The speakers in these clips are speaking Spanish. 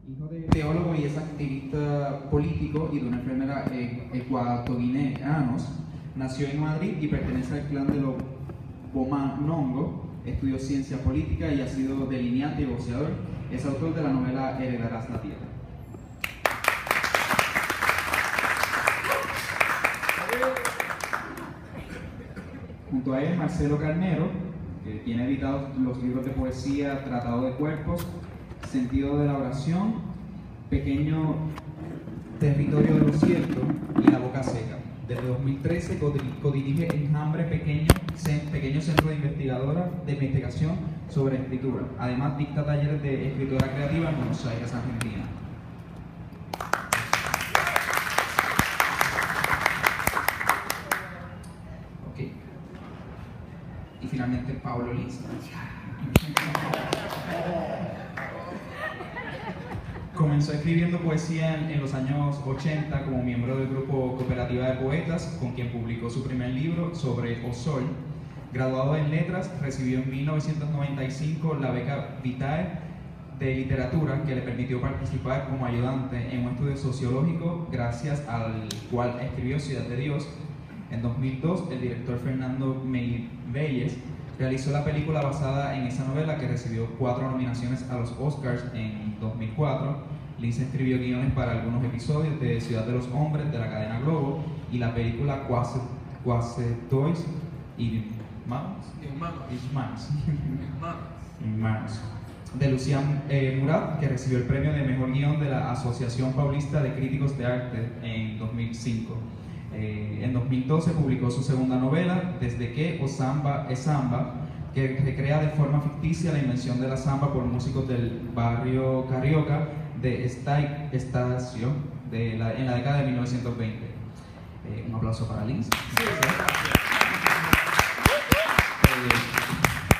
Hijo de teólogo y es activista político y de una enfermera ecuatoguineanos, nació en Madrid y pertenece al clan de los Bomanongo. Estudió ciencia política y ha sido delineante y boxeador. Es autor de la novela Heredarás la Tierra. Junto a él, Marcelo Carnero, que tiene editados los libros de poesía Tratado de Cuerpos, Sentido de la Oración, Pequeño Territorio de lo Cierto y La Boca Seca. Desde 2013 codirige Enjambre, pequeño centro de investigación sobre escritura. Además, dicta talleres de escritura creativa en Buenos Aires, Argentina. Okay. Y finalmente, Pablo Lins. Comenzó escribiendo poesía en los años 80 como miembro del grupo Cooperativa de Poetas, con quien publicó su primer libro, Sobre Osol. Graduado en Letras, recibió en 1995 la beca Vitae de Literatura, que le permitió participar como ayudante en un estudio sociológico, gracias al cual escribió Ciudad de Dios. En 2002, el director Fernando Meirelles realizó la película basada en esa novela, que recibió 4 nominaciones a los Oscars en 2004. Lins escribió guiones para algunos episodios de Ciudad de los Hombres de la cadena Globo y la película Quase Toys y Manos de Lucián Murat, que recibió el premio de Mejor Guión de la Asociación Paulista de Críticos de Arte en 2005. En 2012 publicó su segunda novela, Desde que o Samba es Samba, que recrea de forma ficticia la invención de la samba por músicos del barrio Carioca de Estacio en la década de 1920. Un aplauso para Lins.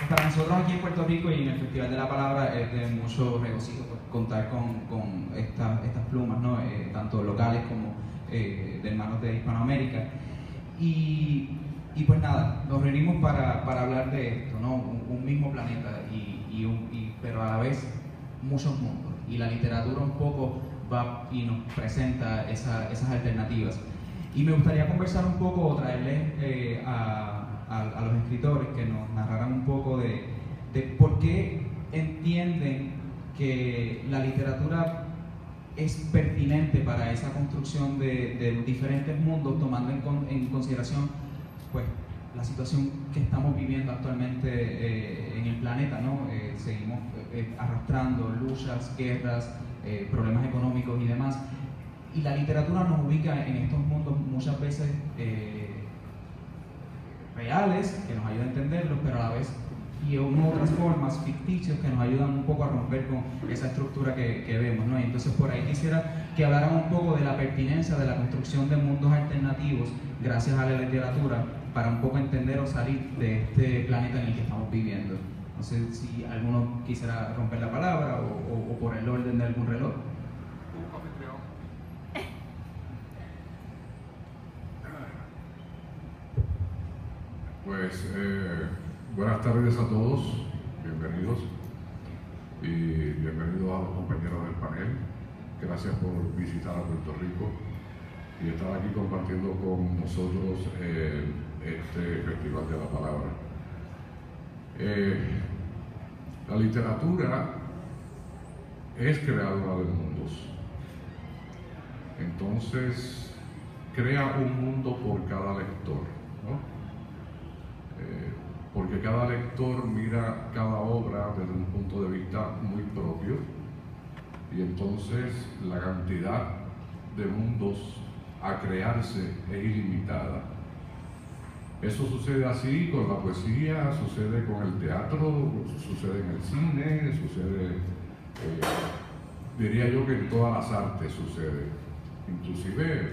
Para nosotros aquí en Puerto Rico y en el Festival de la Palabra es de mucho regocijo contar con estas plumas, ¿no? Tanto locales como de hermanos de Hispanoamérica. Y pues nada, nos reunimos para hablar de esto, ¿no? Un mismo planeta, pero a la vez muchos mundos. Y la literatura un poco va y nos presenta esas alternativas. Y me gustaría conversar un poco, o traerles a los escritores que nos narraran un poco de por qué entienden que la literatura es pertinente para esa construcción de diferentes mundos, tomando en consideración pues, la situación que estamos viviendo actualmente en el planeta, ¿no? Seguimos arrastrando luchas, guerras, problemas económicos y demás. Y la literatura nos ubica en estos mundos muchas veces reales, que nos ayudan a entenderlos, pero a la vez y en otras formas ficticios que nos ayudan un poco a romper con esa estructura que vemos, ¿no? Y entonces por ahí quisiera que hablaran un poco de la pertinencia de la construcción de mundos alternativos gracias a la literatura, para un poco entender o salir de este planeta en el que estamos viviendo. No sé si alguno quisiera romper la palabra o por el orden de algún reloj. Pues buenas tardes a todos, bienvenidos y bienvenidos a los compañeros del panel. Gracias por visitar a Puerto Rico y estar aquí compartiendo con nosotros este Festival de la Palabra. La literatura es creadora de mundos, entonces crea un mundo por cada lector, ¿no? Porque cada lector mira cada obra desde un punto de vista muy propio y entonces la cantidad de mundos a crearse es ilimitada. Eso sucede así con la poesía, sucede con el teatro, sucede en el cine, sucede, diría yo que en todas las artes sucede, inclusive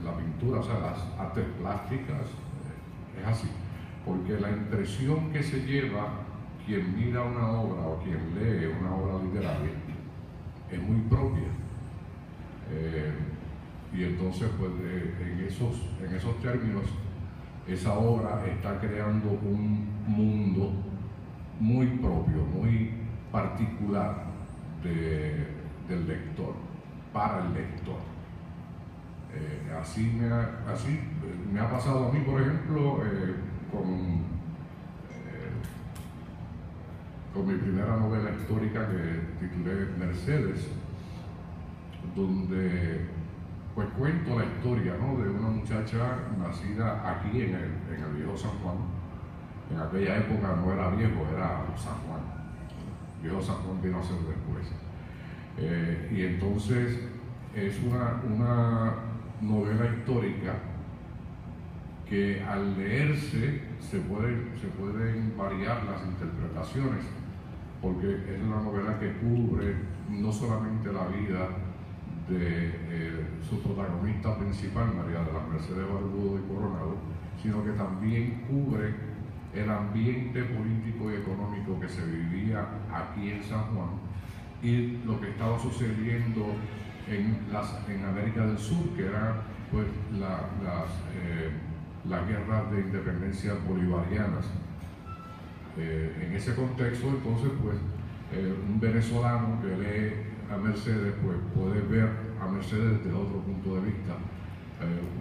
la pintura, o sea, las artes plásticas, es así. Porque la impresión que se lleva quien mira una obra o quien lee una obra literaria es muy propia. Y entonces, pues, en esos términos, esa obra está creando un mundo muy propio, muy particular del lector. para el lector. Así me ha pasado a mí, por ejemplo, con mi primera novela histórica que titulé Mercedes, donde pues cuento la historia, ¿no?, de una muchacha nacida aquí en el viejo San Juan. En aquella época no era viejo, era San Juan. Viejo San Juan vino a ser después. Y entonces es una novela histórica que al leerse se pueden variar las interpretaciones, porque es una novela que cubre no solamente la vida de su protagonista principal, María de las Mercedes Barbudo y Coronado, sino que también cubre el ambiente político y económico que se vivía aquí en San Juan y lo que estaba sucediendo en América del Sur, que eran pues las guerras de independencia bolivarianas. En ese contexto, entonces, pues un venezolano que lee a Mercedes pues puede ver a Mercedes desde otro punto de vista.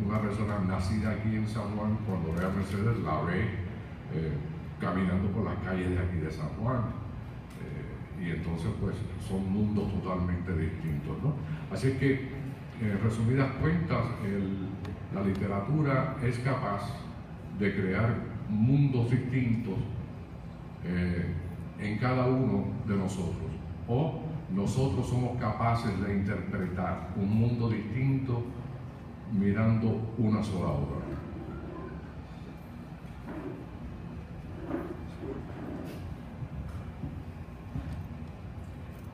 Una persona nacida aquí en San Juan, cuando ve a Mercedes, la ve caminando por las calles de aquí de San Juan, y entonces pues son mundos totalmente distintos, ¿no? Así es que, en resumidas cuentas, la literatura es capaz de crear mundos distintos en cada uno de nosotros, o nosotros somos capaces de interpretar un mundo distinto mirando una sola obra.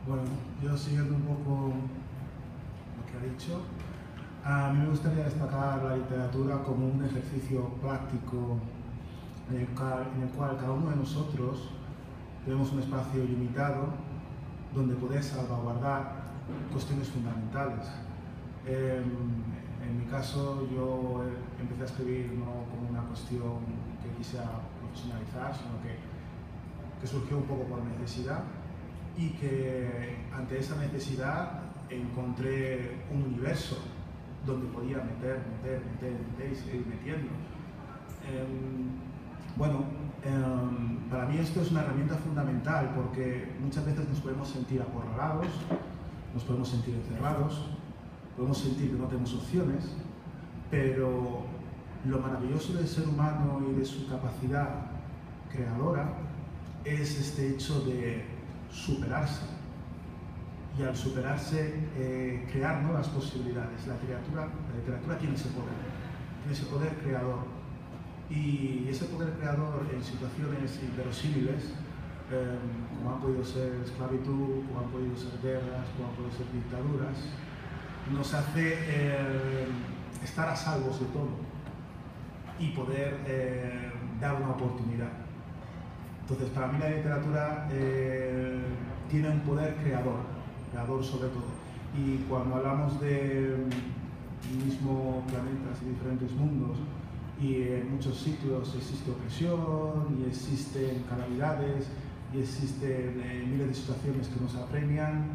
Bueno, yo siguiendo un poco lo que ha dicho, a mí me gustaría destacar la literatura como un ejercicio práctico en el cual cada uno de nosotros tenemos un espacio limitado donde poder salvaguardar cuestiones fundamentales. En mi caso, yo empecé a escribir no como una cuestión que quisiera profesionalizar, sino que surgió un poco por necesidad, y que ante esa necesidad encontré un universo donde podía meter y seguir metiendo. Para mí esto es una herramienta fundamental, porque muchas veces nos podemos sentir acorralados, nos podemos sentir encerrados, podemos sentir que no tenemos opciones, pero lo maravilloso del ser humano y de su capacidad creadora es este hecho de superarse, y al superarse crear nuevas posibilidades. La literatura tiene ese poder creador, y ese poder creador en situaciones inverosímiles, como han podido ser esclavitud, como han podido ser guerras, como han podido ser dictaduras, nos hace estar a salvo de todo y poder dar una oportunidad. Entonces, para mí la literatura tiene un poder creador sobre todo. Y cuando hablamos de mismo planetas y diferentes mundos, y en muchos sitios existe opresión, y existen calamidades, y existen miles de situaciones que nos apremian,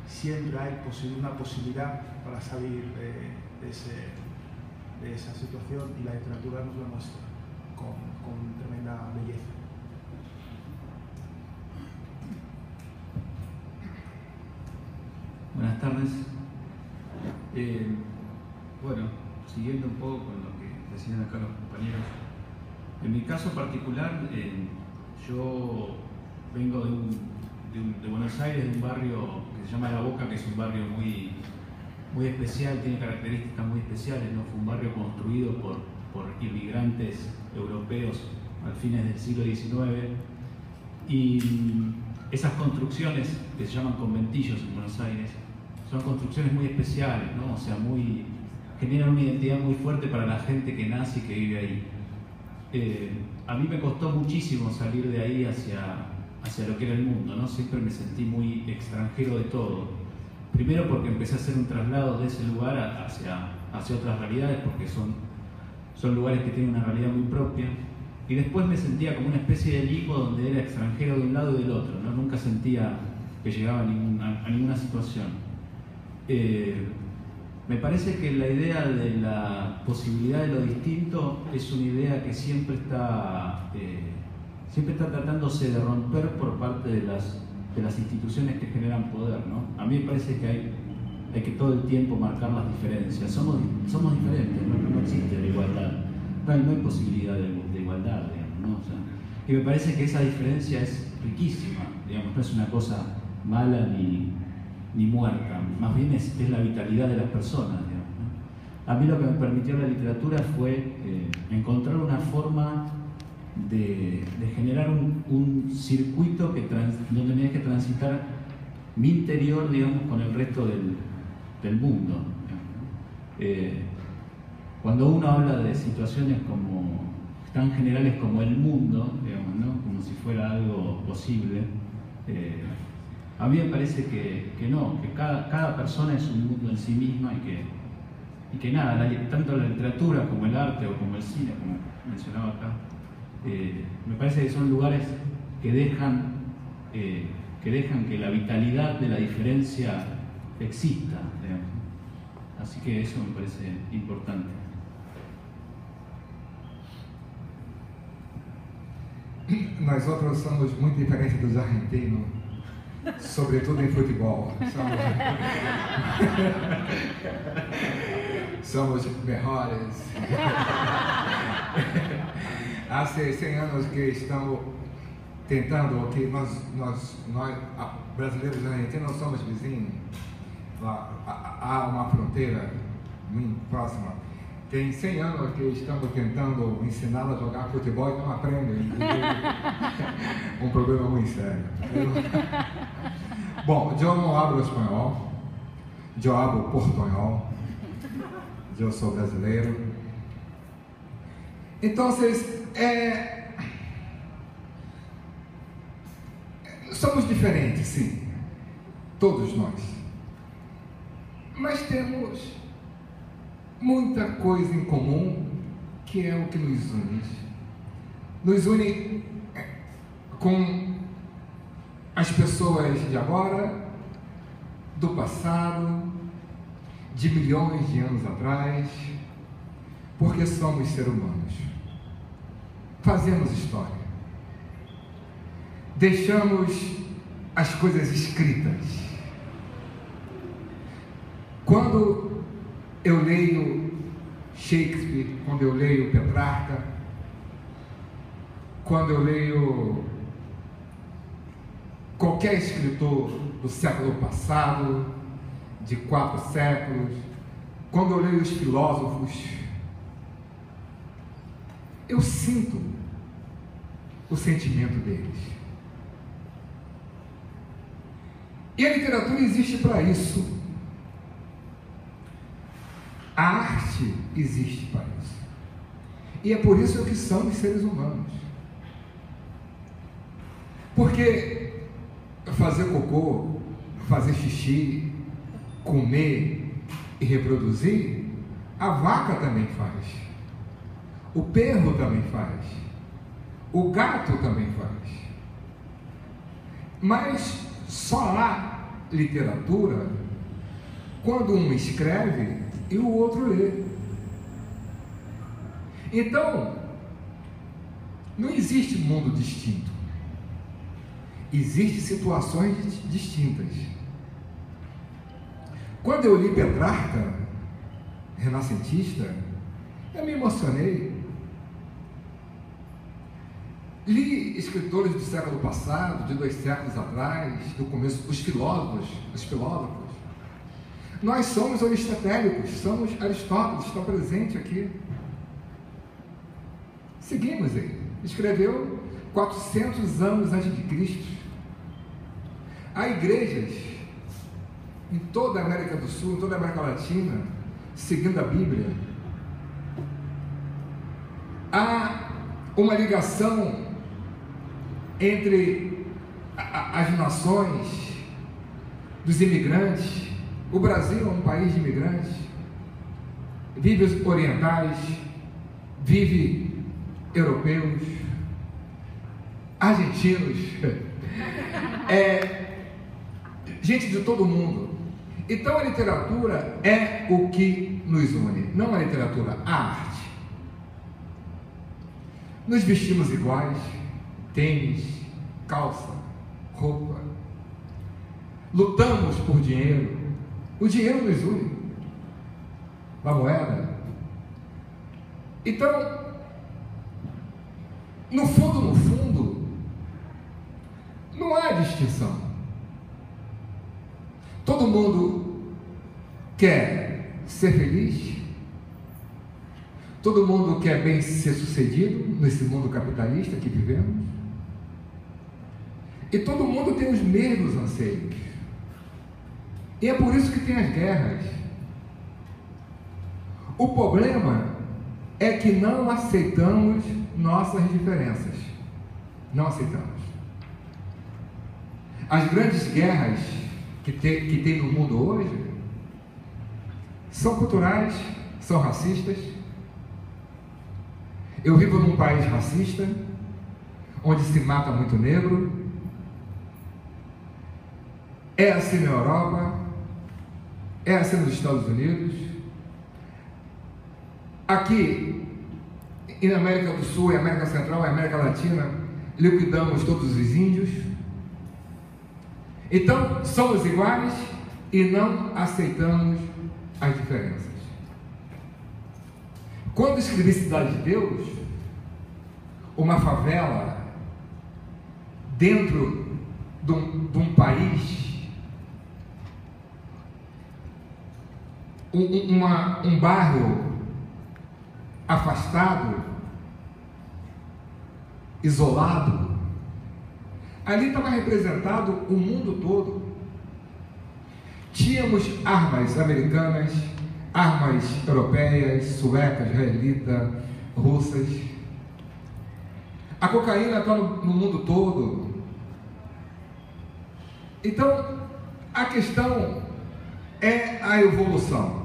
siempre hay una posibilidad para salir de esa situación, y la literatura nos lo muestra con tremenda belleza. Buenas tardes. Bueno, siguiendo un poco con lo que decían acá los compañeros, en mi caso particular, yo vengo de Buenos Aires, de un barrio que se llama La Boca, que es un barrio muy especial, tiene características muy especiales, ¿no? Fue un barrio construido por inmigrantes europeos al fines del siglo XIX, y esas construcciones que se llaman conventillos en Buenos Aires son construcciones muy especiales, ¿no? O sea, generan una identidad muy fuerte para la gente que nace y que vive ahí. A mí me costó muchísimo salir de ahí hacia lo que era el mundo, ¿no? Siempre me sentí muy extranjero de todo. Primero porque empecé a hacer un traslado de ese lugar hacia otras realidades, porque son lugares que tienen una realidad muy propia. Y después me sentía como una especie de limbo donde era extranjero de un lado y del otro, ¿no? Nunca sentía que llegaba a ninguna situación. Me parece que la idea de la posibilidad de lo distinto es una idea que siempre está tratándose de romper por parte de las instituciones que generan poder, ¿no? A mí me parece que hay que todo el tiempo marcar las diferencias. Somos diferentes, no existe la igualdad, no hay posibilidad de igualdad, digamos, ¿no? O sea, y me parece que esa diferencia es riquísima, digamos, no es una cosa mala ni muerta, más bien es la vitalidad de las personas, digamos, ¿no? A mí lo que me permitió la literatura fue encontrar una forma de generar un circuito donde tenía que transitar mi interior, digamos, con el resto del mundo, digamos, ¿no? Cuando uno habla de situaciones tan generales como el mundo, digamos, ¿no? Como si fuera algo posible, a mí me parece que no, que cada persona es un mundo en sí misma y que nada, tanto la literatura como el arte o como el cine, como mencionaba acá, me parece que son lugares que dejan que la vitalidad de la diferencia exista, digamos. Así que eso me parece importante. Nós outros somos muito diferentes dos argentinos, sobretudo em futebol. Somos melhores. Há 100 anos que estamos tentando, que nós brasileiros e argentinos somos vizinhos. Há uma fronteira muito próxima. Tem 100 anos que estamos tentando ensiná-la a jogar futebol e não aprendem. Um problema muito sério. Bom, eu não hablo espanhol, eu hablo portunhol, eu sou brasileiro. Então, somos diferentes, sim, todos nós, mas temos muita coisa em comum, que é o que nos une. Nos une com as pessoas de agora, do passado, de milhões de anos atrás, porque somos seres humanos. Fazemos história. Deixamos as coisas escritas. Quando eu leio Shakespeare, quando eu leio Petrarca, quando eu leio qualquer escritor do século passado, de 4 séculos, quando eu leio os filósofos, eu sinto o sentimento deles. E a literatura existe para isso. A arte existe para isso. E é por isso que somos seres humanos. Porque fazer cocô, fazer xixi, comer e reproduzir, a vaca também faz. O perro também faz. O gato também faz. Mas só há literatura quando um escreve e o outro lê. Então, não existe mundo distinto. Existem situações distintas. Quando eu li Petrarca, renascentista, eu me emocionei. Li escritores do século passado, de 2 séculos atrás, do começo, os filósofos. Nós somos aristotélicos, somos Aristóteles, está presente aqui. Seguimos ele. Escreveu 400 anos antes de Cristo. Há igrejas em toda a América do Sul, em toda a América Latina, seguindo a Bíblia. Há uma ligação entre as nações dos imigrantes. O Brasil é um país de imigrantes, vive os orientais, vive europeus, argentinos, gente de todo mundo. Então a literatura é o que nos une, não a literatura, a arte. Nos vestimos iguais, tênis, calça, roupa. Lutamos por dinheiro, o dinheiro nos une, a moeda. Então, no fundo, não há distinção. Todo mundo quer ser feliz, todo mundo quer bem ser sucedido nesse mundo capitalista que vivemos, e todo mundo tem os mesmos anseios. E é por isso que tem as guerras. O problema é que não aceitamos nossas diferenças. Não aceitamos. As grandes guerras que tem no mundo hoje são culturais, são racistas. Eu vivo num país racista, onde se mata muito negro. É assim na Europa, é assim nos Estados Unidos. Aqui, e na América do Sul, e América Central, e América Latina, liquidamos todos os índios. Então, somos iguais e não aceitamos as diferenças. Quando escrevi Cidade de Deus, uma favela dentro de um país, um bairro afastado, isolado, ali estava representado o mundo todo. Tínhamos armas americanas, armas europeias, suecas, israelitas, russas. A cocaína está no mundo todo. Então, a questão é a evolução.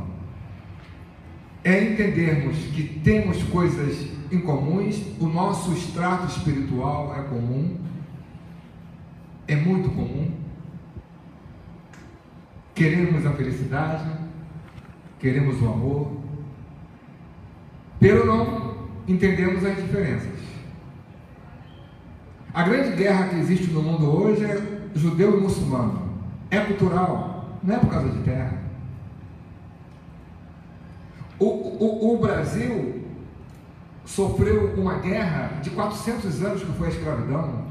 É entendermos que temos coisas em comuns, o nosso extrato espiritual é comum, é muito comum. Queremos a felicidade, queremos o amor, pero não entendemos as diferenças. A grande guerra que existe no mundo hoje é judeu e muçulmano. É cultural, não é por causa de terra. O Brasil sofreu uma guerra de 400 anos, que foi a escravidão,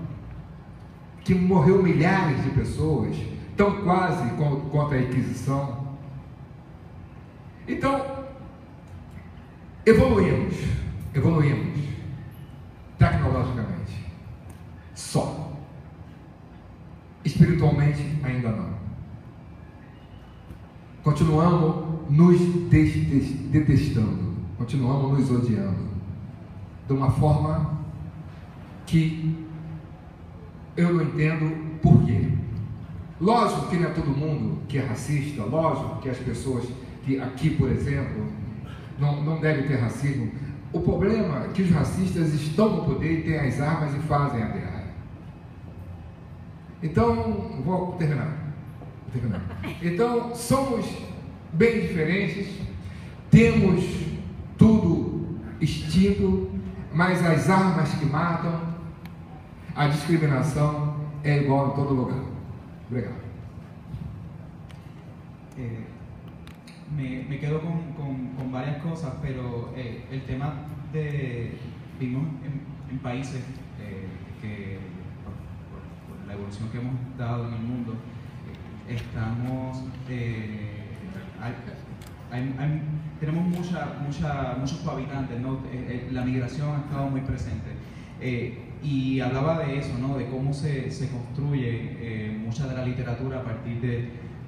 que morreu milhares de pessoas, tão quase contra a Inquisição. Então, evoluímos tecnologicamente, só. Espiritualmente, ainda não. Continuamos nos detestando, continuamos nos odiando, de uma forma que eu não entendo por quê. Lógico que não é todo mundo que é racista, lógico que as pessoas que aqui, por exemplo, não devem ter racismo. O problema é que os racistas estão no poder e têm as armas e fazem a guerra. Então, vou terminar. Então, somos bem diferentes, temos tudo extinto, mas as armas que matam, a discriminação é igual em todo lugar. Obrigado. Me quedo con varias cosas, pero el tema de vivimos en países que por la evolución que hemos dado en el mundo, estamos tenemos muchos cohabitantes, ¿no? La migración ha estado muy presente. Y hablaba de eso, ¿no? De cómo se construye mucha de la literatura a partir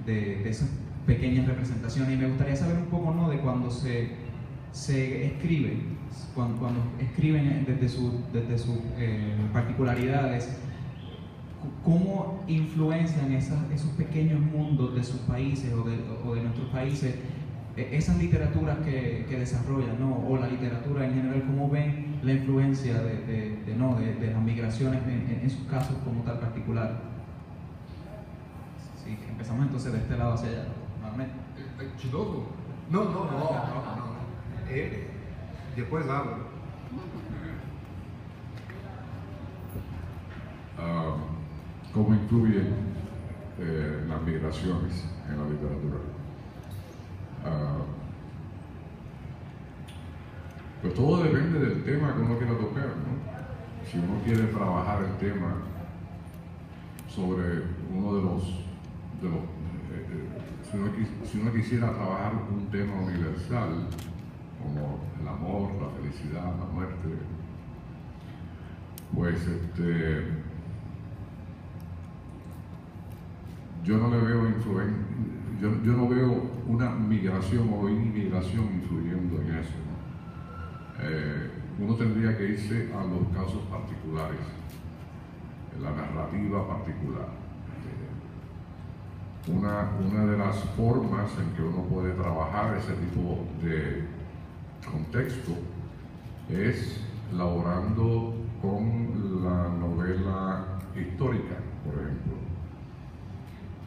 de esas pequeñas representaciones. Y me gustaría saber un poco, ¿no? De cuando se escribe, cuando escriben desde sus particularidades, cómo influencian esos pequeños mundos de sus países o de nuestros países, esas literaturas que desarrollan, ¿no? O la literatura en general, cómo ven la influencia de las migraciones en sus casos como tal particular. Sí, empezamos entonces de este lado hacia allá. personalmente. De novo? Não. Ele. Depois habla. ¿Cómo influyen las migraciones en la literatura? Pues todo depende del tema que uno quiera tocar, ¿no? Si uno quiere trabajar el tema sobre uno de los si uno quisiera trabajar un tema universal como el amor, la felicidad, la muerte, pues yo no le veo yo no veo una migración o inmigración influyendo en eso, ¿no? Uno tendría que irse a los casos particulares, la narrativa particular. Una de las formas en que uno puede trabajar ese tipo de contexto es laborando con la novela histórica, por ejemplo.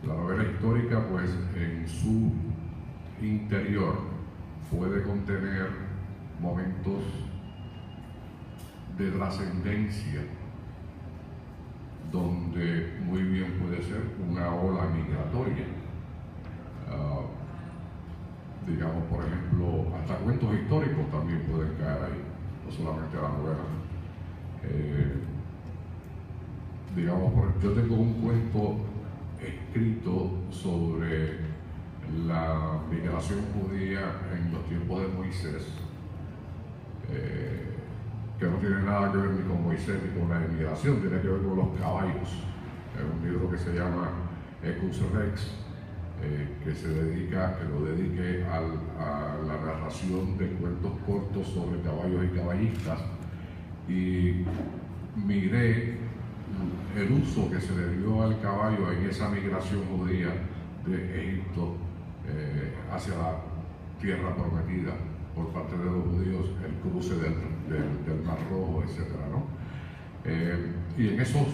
La novela histórica, pues, en su interior puede contener momentos de trascendencia, donde muy bien puede ser una ola migratoria. Digamos, por ejemplo, hasta cuentos históricos también pueden caer ahí, no solamente la novela. Digamos, yo tengo un cuento escrito sobre la migración judía en los tiempos de Moisés, que no tiene nada que ver ni con Moisés ni con la inmigración, tiene que ver con los caballos. Es un libro que se llama Equus Rex, que lo dedique a la narración de cuentos cortos sobre caballos y caballistas, y miré el uso que se le dio al caballo en esa migración judía de Egipto hacia la tierra prometida por parte de los judíos, el cruce del Mar Rojo, etc., ¿no? Y en esos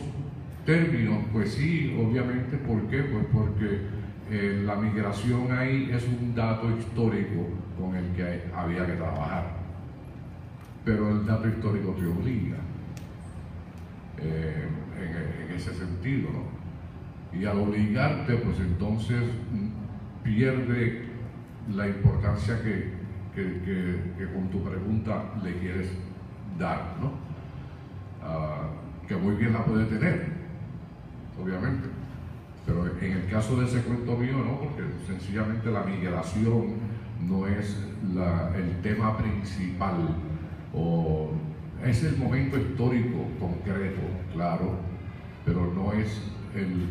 términos, pues sí, obviamente, ¿por qué? Pues porque la migración ahí es un dato histórico con el que había que trabajar, pero el dato histórico te obliga en ese sentido, ¿no? Y al obligarte, pues entonces pierde la importancia que con tu pregunta le quieres dar, ¿no? Que muy bien la puede tener, obviamente, pero en el caso de ese cuento mío no, porque sencillamente la migración no es el tema principal, o es el momento histórico concreto, claro, pero no es el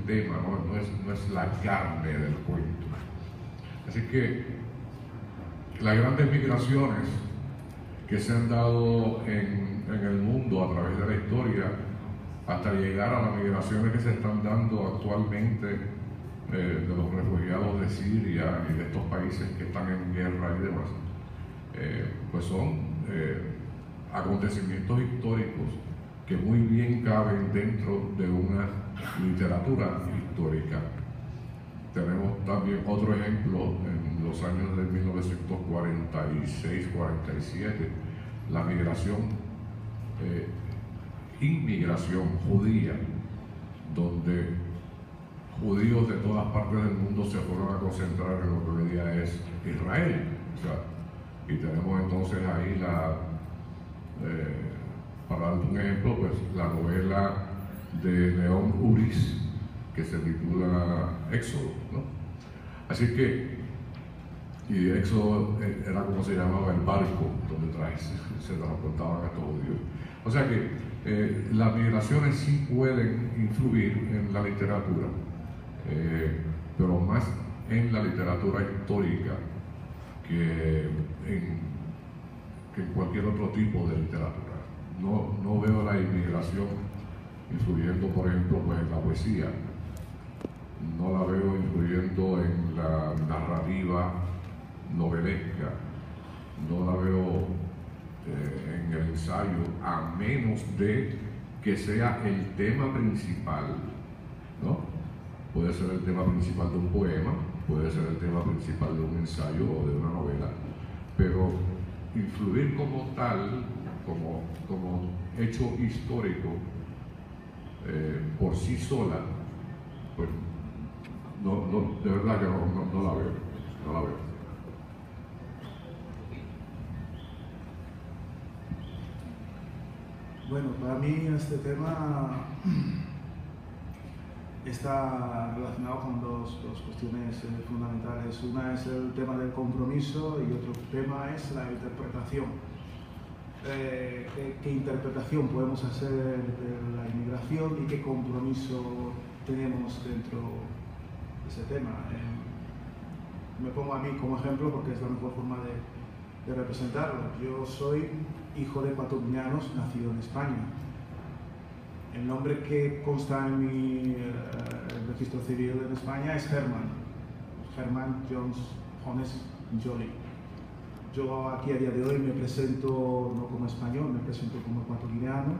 tema, no es la carne del cuento. Así que las grandes migraciones que se han dado en el mundo a través de la historia, hasta llegar a las migraciones que se están dando actualmente de los refugiados de Siria y de estos países que están en guerra y demás, pues son acontecimientos históricos que muy bien caben dentro de una literatura histórica. Tenemos también otro ejemplo en los años de 1946-47, la inmigración judía, donde judíos de todas partes del mundo se fueron a concentrar en lo que hoy día es Israel. O sea, y tenemos entonces ahí para dar un ejemplo, pues la novela de León Uris, que se titula Éxodo, ¿no? Así que, y Éxodo era como se llamaba el barco donde se transportaban a estos judíos. O sea que las migraciones sí pueden influir en la literatura, pero más en la literatura histórica que en cualquier otro tipo de literatura. No veo la inmigración influyendo, por ejemplo, pues, en la poesía. No la veo influyendo en la narrativa novelesca. No la veo en el ensayo, a menos de que sea el tema principal, ¿no? Puede ser el tema principal de un poema, puede ser el principal de un ensayo o de una novela, pero influir como tal, como hecho histórico, por sí sola, pues de verdad que no la veo, no la veo. Bueno, para mí este tema está relacionado con dos cuestiones fundamentales. Una es el tema del compromiso y otro tema es la interpretación. ¿Qué interpretación podemos hacer de la inmigración y qué compromiso tenemos dentro de ese tema? Me pongo a mí como ejemplo porque es la mejor forma de representarlo. Yo soy hijo de ecuatorianos nacido en España. El nombre que consta en mi registro civil en España es Herman Jones Joly. Yo aquí a día de hoy me presento no como español, me presento como ecuatoriano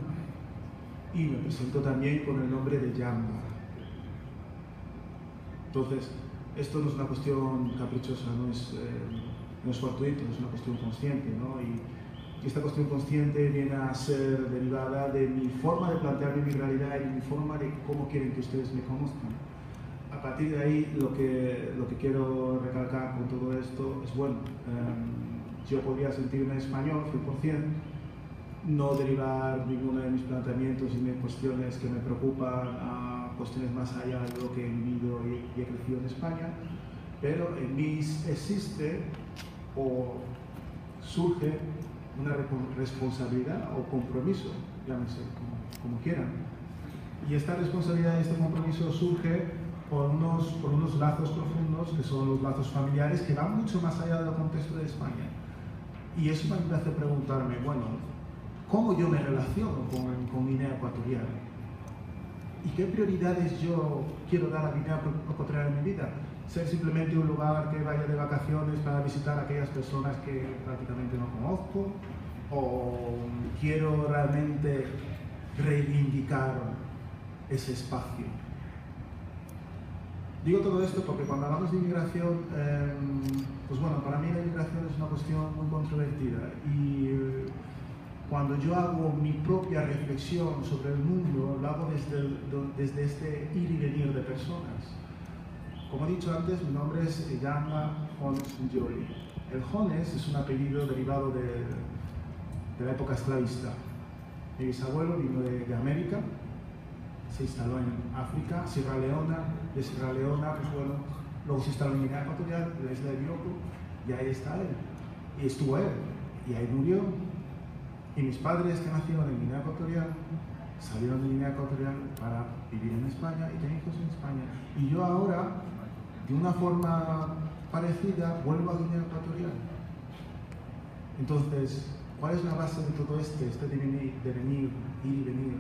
y me presento también con el nombre de Yamba. Entonces, esto no es una cuestión caprichosa, no es fortuito, es una cuestión consciente, ¿no? Y esta cuestión consciente viene a ser derivada de mi forma de plantear mi realidad y mi forma de cómo quieren que ustedes me conozcan. A partir de ahí, lo que quiero recalcar con todo esto es, bueno, yo podría sentirme español 100%, no derivar ninguno de mis planteamientos y mis cuestiones que me preocupan a cuestiones más allá de lo que he vivido y he crecido en España, pero en mí existe o surge una responsabilidad o compromiso, llámese como quieran. Y esta responsabilidad y este compromiso surge por unos lazos profundos que son los lazos familiares que van mucho más allá del contexto de España. Y eso me hace preguntarme, bueno, ¿cómo yo me relaciono con Guinea Ecuatorial? ¿Y qué prioridades yo quiero dar a Guinea Ecuatorial en mi vida? ¿Ser simplemente un lugar que vaya de vacaciones para visitar a aquellas personas que prácticamente no conozco? ¿O quiero realmente reivindicar ese espacio? Digo todo esto porque cuando hablamos de inmigración, pues bueno, para mí la inmigración es una cuestión muy controvertida y cuando yo hago mi propia reflexión sobre el mundo, lo hago desde este ir y venir de personas. Como he dicho antes, mi nombre es Yamba Jones Joly. El Jones es un apellido derivado de la época esclavista. Mi bisabuelo vino de América, se instaló en África, Sierra Leona, de Sierra Leona, pues bueno, luego se instaló en Guinea Ecuatorial, en la isla de Bioko, y ahí está él. Y estuvo él, y ahí murió. Y mis padres, que nacieron en Guinea Ecuatorial, salieron de Guinea Ecuatorial para vivir en España y tener hijos en España. Y yo ahora, de una forma parecida, vuelvo a Guinea Ecuatorial. Entonces, ¿cuál es la base de todo este devenir, ir y venir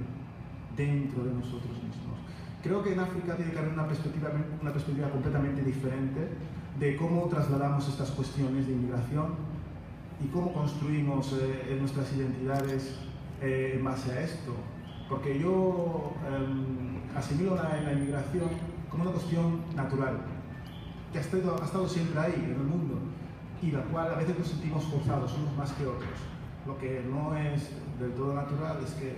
dentro de nosotros mismos? Creo que en África tiene que haber una perspectiva completamente diferente de cómo trasladamos estas cuestiones de inmigración y cómo construimos nuestras identidades en base a esto. Porque yo asimilo la inmigración como una cuestión natural, que ha estado siempre ahí en el mundo y la cual a veces nos sentimos forzados unos más que otros. Lo que no es del todo natural es que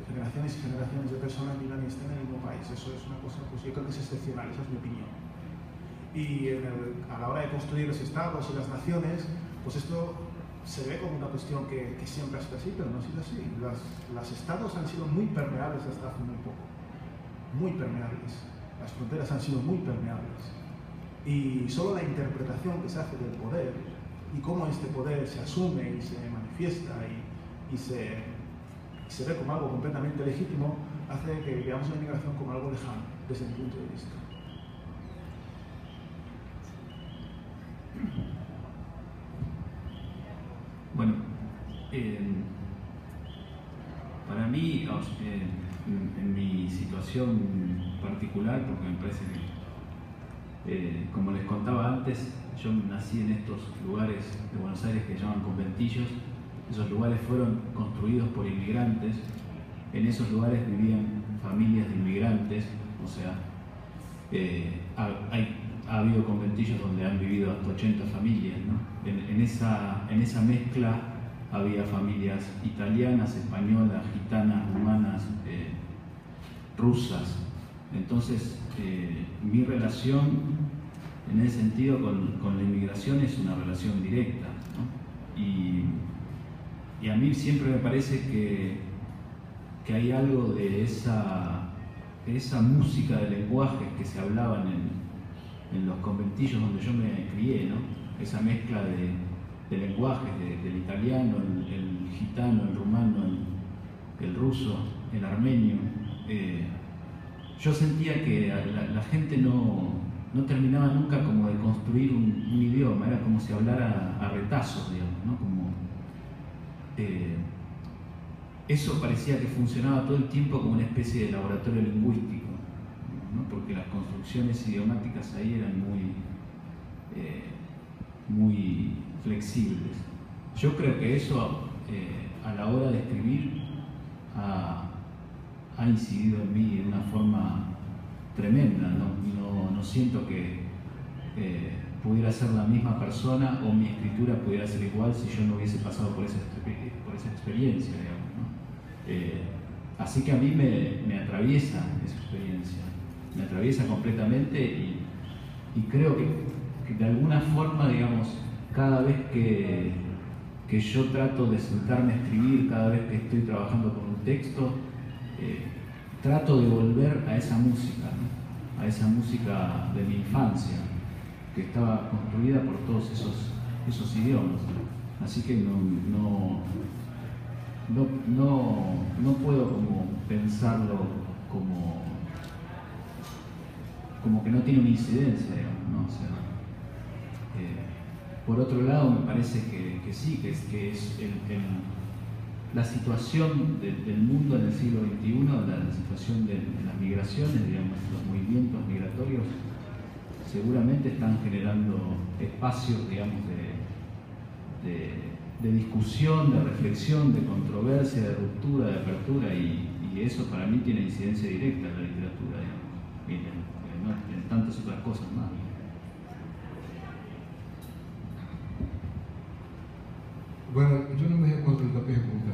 generaciones y generaciones de personas vivan y estén en el mismo país. Eso es una cosa, pues yo creo que es excepcional, esa es mi opinión. Y a la hora de construir los estados y las naciones, pues esto se ve como una cuestión que siempre ha sido así, pero no ha sido así. Los estados han sido muy permeables hasta hace muy poco. Muy permeables. Las fronteras han sido muy permeables. Y solo la interpretación que se hace del poder y cómo este poder se asume y se manifiesta y se ve como algo completamente legítimo, hace que veamos la inmigración como algo lejano, desde mi punto de vista. Bueno, para mí, en mi situación particular, porque me parece que, como les contaba antes, yo nací en estos lugares de Buenos Aires que llaman conventillos. Esos lugares fueron construidos por inmigrantes. En esos lugares vivían familias de inmigrantes, o sea, hay ha habido conventillos donde han vivido hasta 80 familias, ¿no? En esa mezcla había familias italianas, españolas, gitanas, rumanas, rusas. Entonces, mi relación en ese sentido con la inmigración es una relación directa, ¿no? Y a mí siempre me parece que hay algo de esa música de lenguajes que se hablaban en los conventillos donde yo me crié, ¿no? Esa mezcla de lenguajes, del italiano, el gitano, el rumano, el ruso, el armenio. Yo sentía que la gente no terminaba nunca como de construir un idioma, era como si hablara a retazos, digamos, ¿no? Como, eso parecía que funcionaba todo el tiempo como una especie de laboratorio lingüístico, ¿no? Porque las construcciones idiomáticas ahí eran muy flexibles. Yo creo que eso a la hora de escribir ha incidido en mí de una forma tremenda. No siento que pudiera ser la misma persona o mi escritura pudiera ser igual si yo no hubiese pasado por esa experiencia, digamos, ¿no? Así que a mí me atraviesa esa experiencia, me atraviesa completamente y creo que de alguna forma, digamos, cada vez que yo trato de sentarme a escribir, cada vez que estoy trabajando con un texto, trato de volver a esa música, ¿no? A esa música de mi infancia, que estaba construida por todos esos idiomas, ¿no? Así que no puedo como pensarlo como que no tiene una incidencia, digamos, ¿no? O sea, por otro lado, me parece que sí, que es la situación del mundo en el siglo XXI, la situación de las migraciones, digamos, los movimientos migratorios, seguramente están generando espacios, digamos, de discusión, de reflexión, de controversia, de ruptura, de apertura, y eso para mí tiene incidencia directa en la literatura, digamos, y en tantas otras cosas más. Bueno, yo no me recuerdo da pergunta.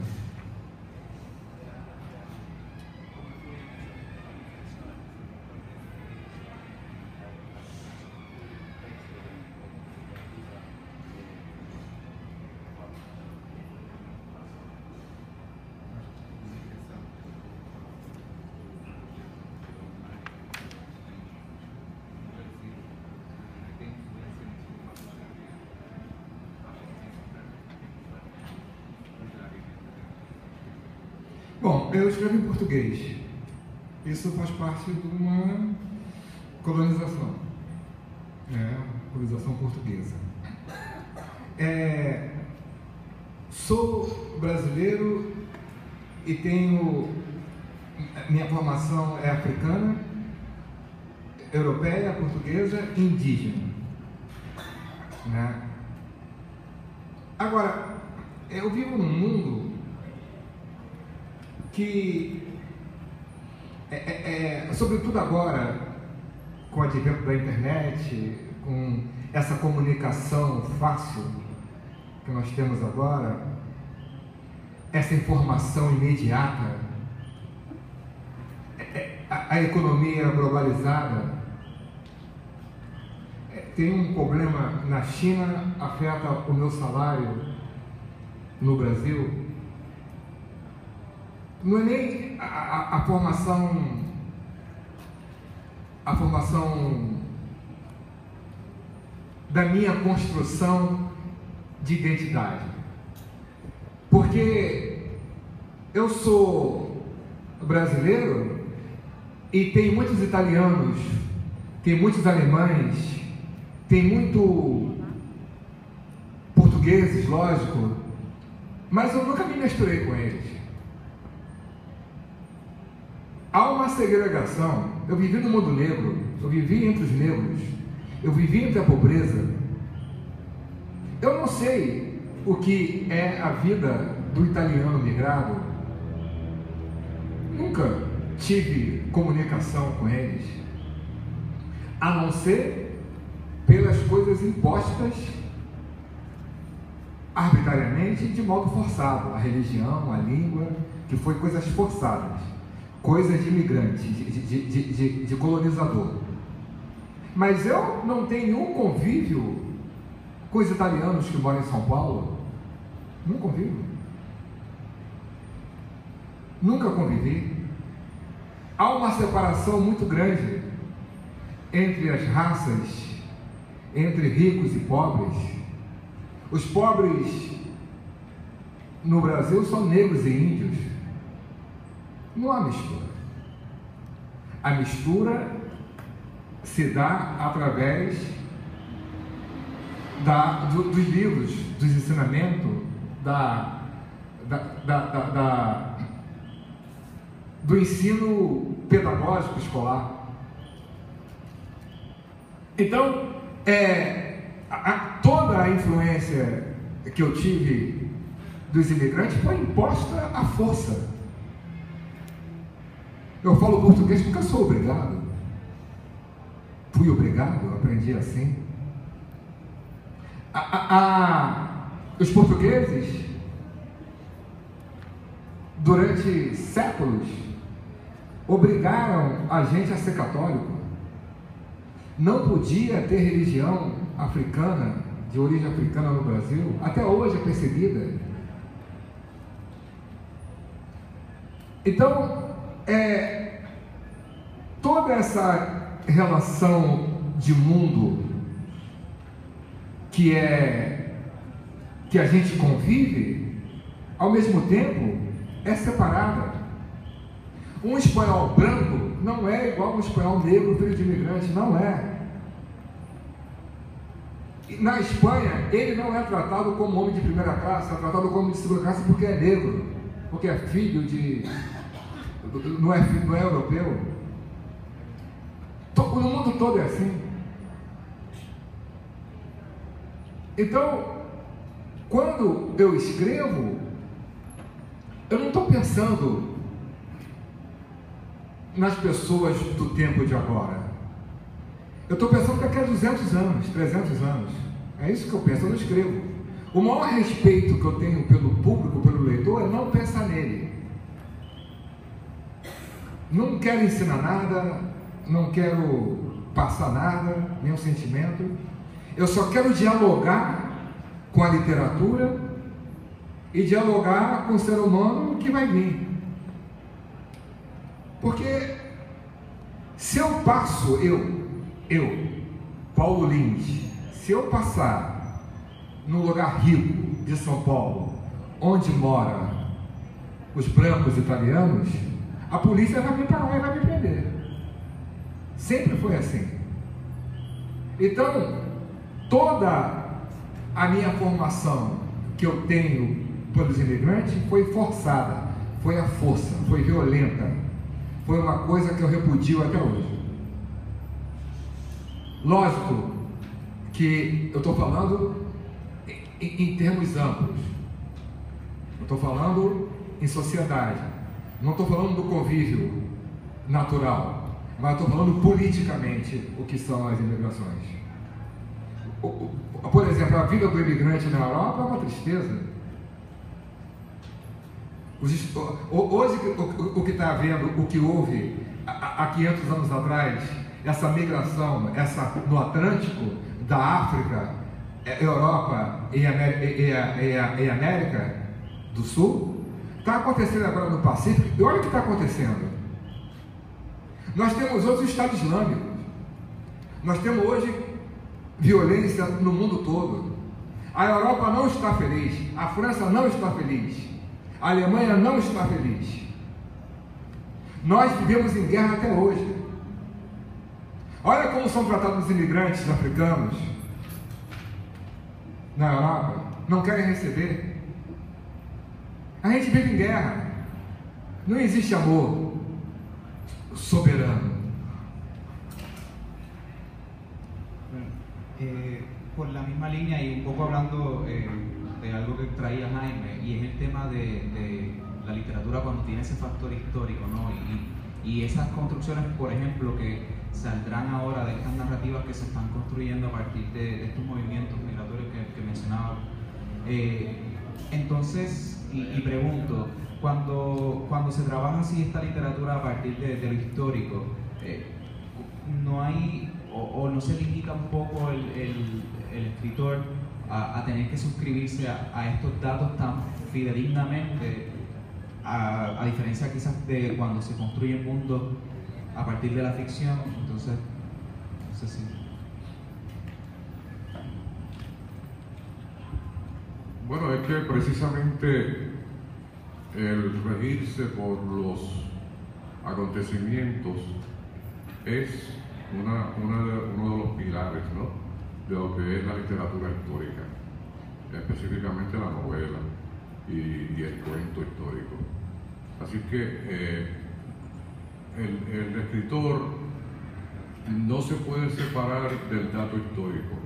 Bom, eu escrevo em português. Isso faz parte de uma colonização, né? Colonização portuguesa. Sou brasileiro e tenho... Minha formação é africana, europeia, portuguesa e indígena, né? Agora, eu vivo num mundo que, sobretudo agora, com o advento da internet, com essa comunicação fácil que nós temos agora, essa informação imediata, a economia globalizada, tem um problema na China, afeta o meu salário no Brasil. Não é nem a formação da minha construção de identidade, porque eu sou brasileiro e tem muitos italianos, tem muitos alemães, tem muito portugueses, lógico, mas eu nunca me misturei com eles. Há uma segregação. Eu vivi no mundo negro, eu vivi entre os negros, eu vivi entre a pobreza. Eu não sei o que é a vida do italiano migrado. Nunca tive comunicação com eles, a não ser pelas coisas impostas arbitrariamente e de modo forçado, a religião, a língua, que foi coisas forçadas, coisas de imigrante, de colonizador. Mas eu não tenho nenhum convívio com os italianos que moram em São Paulo. Não convivo. Nunca convivi. Há uma separação muito grande entre as raças, entre ricos e pobres. Os pobres no Brasil são negros e índios. Não há mistura. A mistura se dá através dos livros, dos ensinamentos, do ensino pedagógico escolar. Então, toda a influência que eu tive dos imigrantes foi imposta à força. Eu falo português porque eu sou obrigado. Fui obrigado, aprendi assim. Os portugueses, durante séculos, obrigaram a gente a ser católico. Não podia ter religião africana, de origem africana no Brasil, até hoje é perseguida. Então, toda essa relação de mundo que a gente convive, ao mesmo tempo, é separada. Um espanhol branco não é igual a um espanhol negro, filho de imigrante, não é. Na Espanha, ele não é tratado como homem de primeira classe, é tratado como homem de segunda classe porque é negro, porque é filho de... não é europeu. No mundo todo é assim. Então, quando eu escrevo, eu não estou pensando nas pessoas do tempo de agora. Eu estou pensando daqui a 200 anos, 300 anos. É isso que eu penso, eu não escrevo. O maior respeito que eu tenho pelo público, pelo leitor, é não pensar nele. Não quero ensinar nada, não quero passar nada, nenhum sentimento. Eu só quero dialogar com a literatura e dialogar com o ser humano que vai vir. Porque se eu passo, Paulo Lins, se eu passar no lugar rico de São Paulo, onde moram os brancos italianos, a polícia vai me parar e vai me prender. Sempre foi assim. Então, toda a minha formação que eu tenho pelos imigrantes foi forçada, foi à força, foi violenta, foi uma coisa que eu repudio até hoje. Lógico que eu estou falando em termos amplos, eu estou falando em sociedade, não estou falando do convívio natural, mas estou falando politicamente o que são as imigrações. Por exemplo, a vida do imigrante na Europa é uma tristeza. Hoje, o que está havendo, o que houve há 500 anos atrás, essa migração, no Atlântico, da África, Europa e América do Sul, está acontecendo agora no Pacífico, e olha o que está acontecendo. Nós temos hoje o Estado Islâmico, nós temos hoje violência no mundo todo. A Europa não está feliz, a França não está feliz, a Alemanha não está feliz. Nós vivemos em guerra até hoje. Olha como são tratados os imigrantes africanos na Europa, não querem receber. A gente vive em guerra, não existe amor soberano. Por la misma línea y un poco hablando de algo que traía Jaime, y es el tema de la literatura cuando tiene ese factor histórico, ¿no? Y esas construcciones, por ejemplo, que saldrán ahora de estas narrativas que se están construyendo a partir de estos movimientos migratorios que mencionaba. Entonces, y pregunto, cuando se trabaja así esta literatura a partir de lo histórico, no hay, o no se limita un poco el escritor a tener que suscribirse a estos datos tan fidedignamente, a diferencia quizás de cuando se construye un mundo a partir de la ficción. Entonces, no sé si... Bueno, es que precisamente el regirse por los acontecimientos es uno de los pilares, ¿no?, de lo que es la literatura histórica, específicamente la novela y el cuento histórico. Así que el escritor no se puede separar del dato histórico.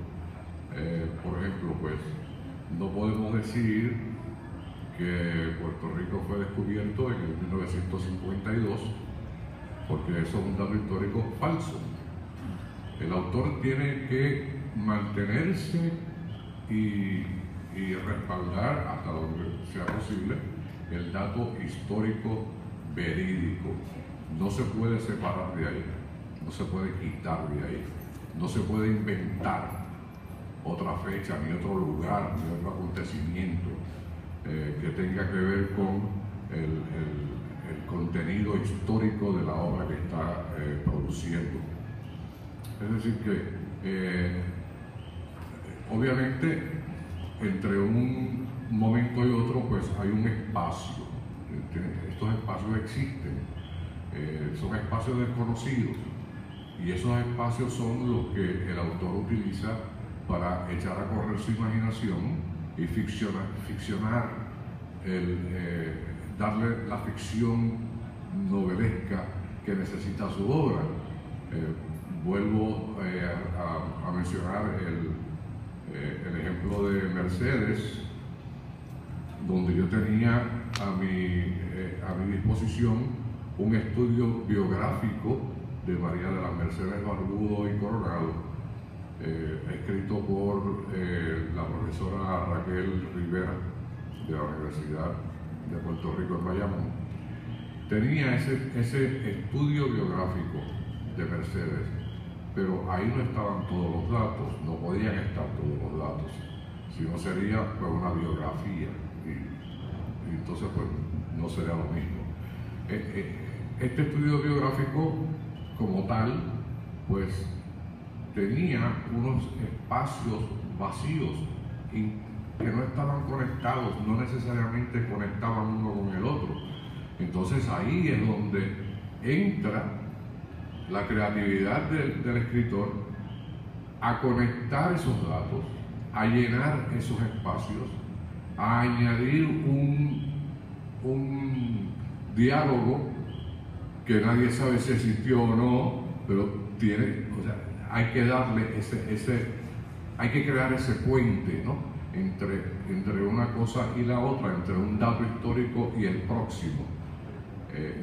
Por ejemplo, pues no podemos decir que Puerto Rico fue descubierto en el 1952, porque eso es un dato histórico falso. El autor tiene que mantenerse y respaldar hasta donde sea posible el dato histórico verídico. No se puede separar de ahí, no se puede quitar de ahí, no se puede inventar otra fecha, ni otro lugar, ni otro acontecimiento que tenga que ver con el contenido histórico de la obra que está produciendo. Es decir que obviamente entre un momento y otro pues hay un espacio. Estos espacios existen, son espacios desconocidos, y esos espacios son los que el autor utiliza para echar a correr su imaginación y ficcionar, darle la ficción novelesca que necesita su obra. Vuelvo a mencionar el ejemplo de Mercedes, donde yo tenía a mi disposición un estudio biográfico de María de las Mercedes Barbudo y Coronado, escrito por la profesora Raquel Rivera de la Universidad de Puerto Rico en Bayamón. Tenía ese estudio biográfico de Mercedes, pero ahí no estaban todos los datos, no podían estar todos los datos, sino sería pues una biografía, y entonces pues no sería lo mismo. Este estudio biográfico como tal pues tenía unos espacios vacíos que no estaban conectados, no necesariamente conectaban uno con el otro. Entonces ahí es donde entra la creatividad del escritor a conectar esos datos, a llenar esos espacios, a añadir un diálogo que nadie sabe si existió o no, pero hay que darle hay que crear ese puente, ¿no?, entre una cosa y la otra, entre un dato histórico y el próximo.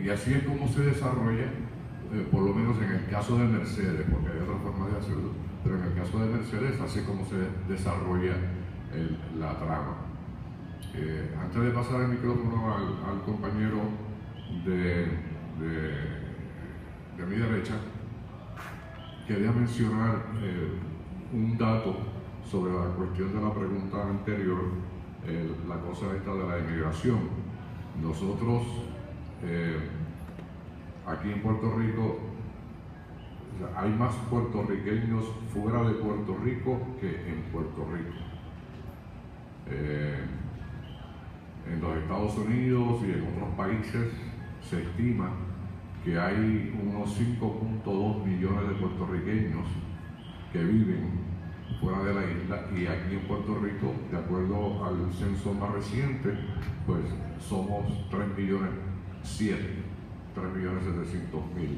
Y así es como se desarrolla, por lo menos en el caso de Mercedes, porque hay otra forma de hacerlo, pero en el caso de Mercedes, así es como se desarrolla la trama. Antes de pasar el micrófono al compañero de mi derecha, quería mencionar un dato sobre la cuestión de la pregunta anterior, la cosa esta de la emigración. Nosotros aquí en Puerto Rico, hay más puertorriqueños fuera de Puerto Rico que en Puerto Rico. En los Estados Unidos y en otros países se estima que hay unos 5.2 millones de puertorriqueños que viven fuera de la isla, y aquí en Puerto Rico, de acuerdo al censo más reciente, pues somos 3.700.000,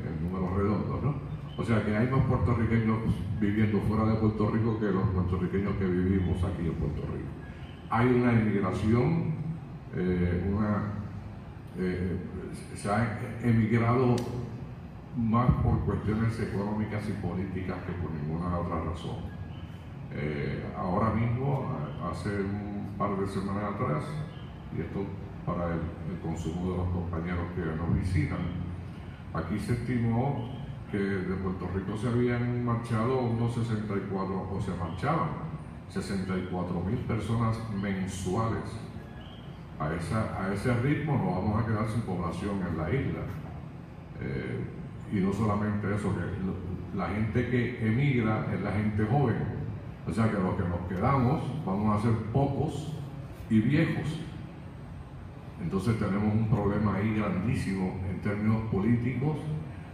en números redondos, ¿no? O sea que hay más puertorriqueños viviendo fuera de Puerto Rico que los puertorriqueños que vivimos aquí en Puerto Rico. Hay una emigración, se ha emigrado más por cuestiones económicas y políticas que por ninguna otra razón. Ahora mismo, hace un par de semanas atrás, y esto para el consumo de los compañeros que nos visitan, aquí se estimó que de Puerto Rico se habían marchado unos 64, o se marchaban 64,000 personas mensuales. A ese ritmo nos vamos a quedar sin población en la isla. Y no solamente eso, que la gente que emigra es la gente joven. O sea que los que nos quedamos vamos a ser pocos y viejos. Entonces tenemos un problema ahí grandísimo en términos políticos,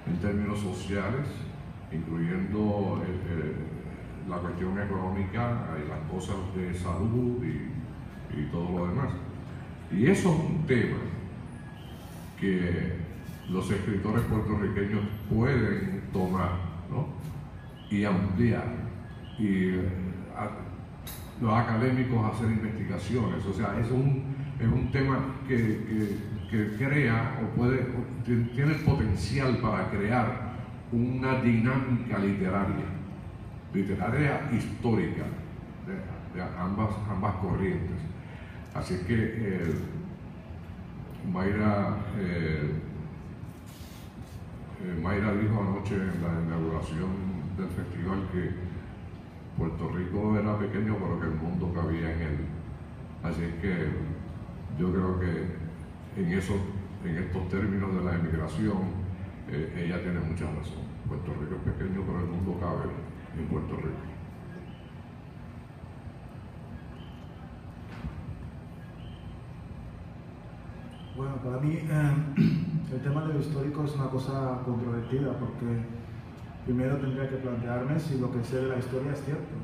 en términos sociales, incluyendo la cuestión económica y las cosas de salud y todo lo demás. Y eso es un tema que los escritores puertorriqueños pueden tomar, ¿no? Y ampliar, y los académicos hacer investigaciones. O sea, es un tema que crea tiene el potencial para crear una dinámica literaria histórica de ambas corrientes. Así que Mayra dijo anoche en la inauguración del festival que Puerto Rico era pequeño, pero que el mundo cabía en él. Así que yo creo que en estos términos de la emigración, ella tiene mucha razón. Puerto Rico es pequeño, pero el mundo cabe en Puerto Rico. Bueno, para mí el tema de lo histórico es una cosa controvertida, porque primero tendría que plantearme si lo que sé de la historia es cierto,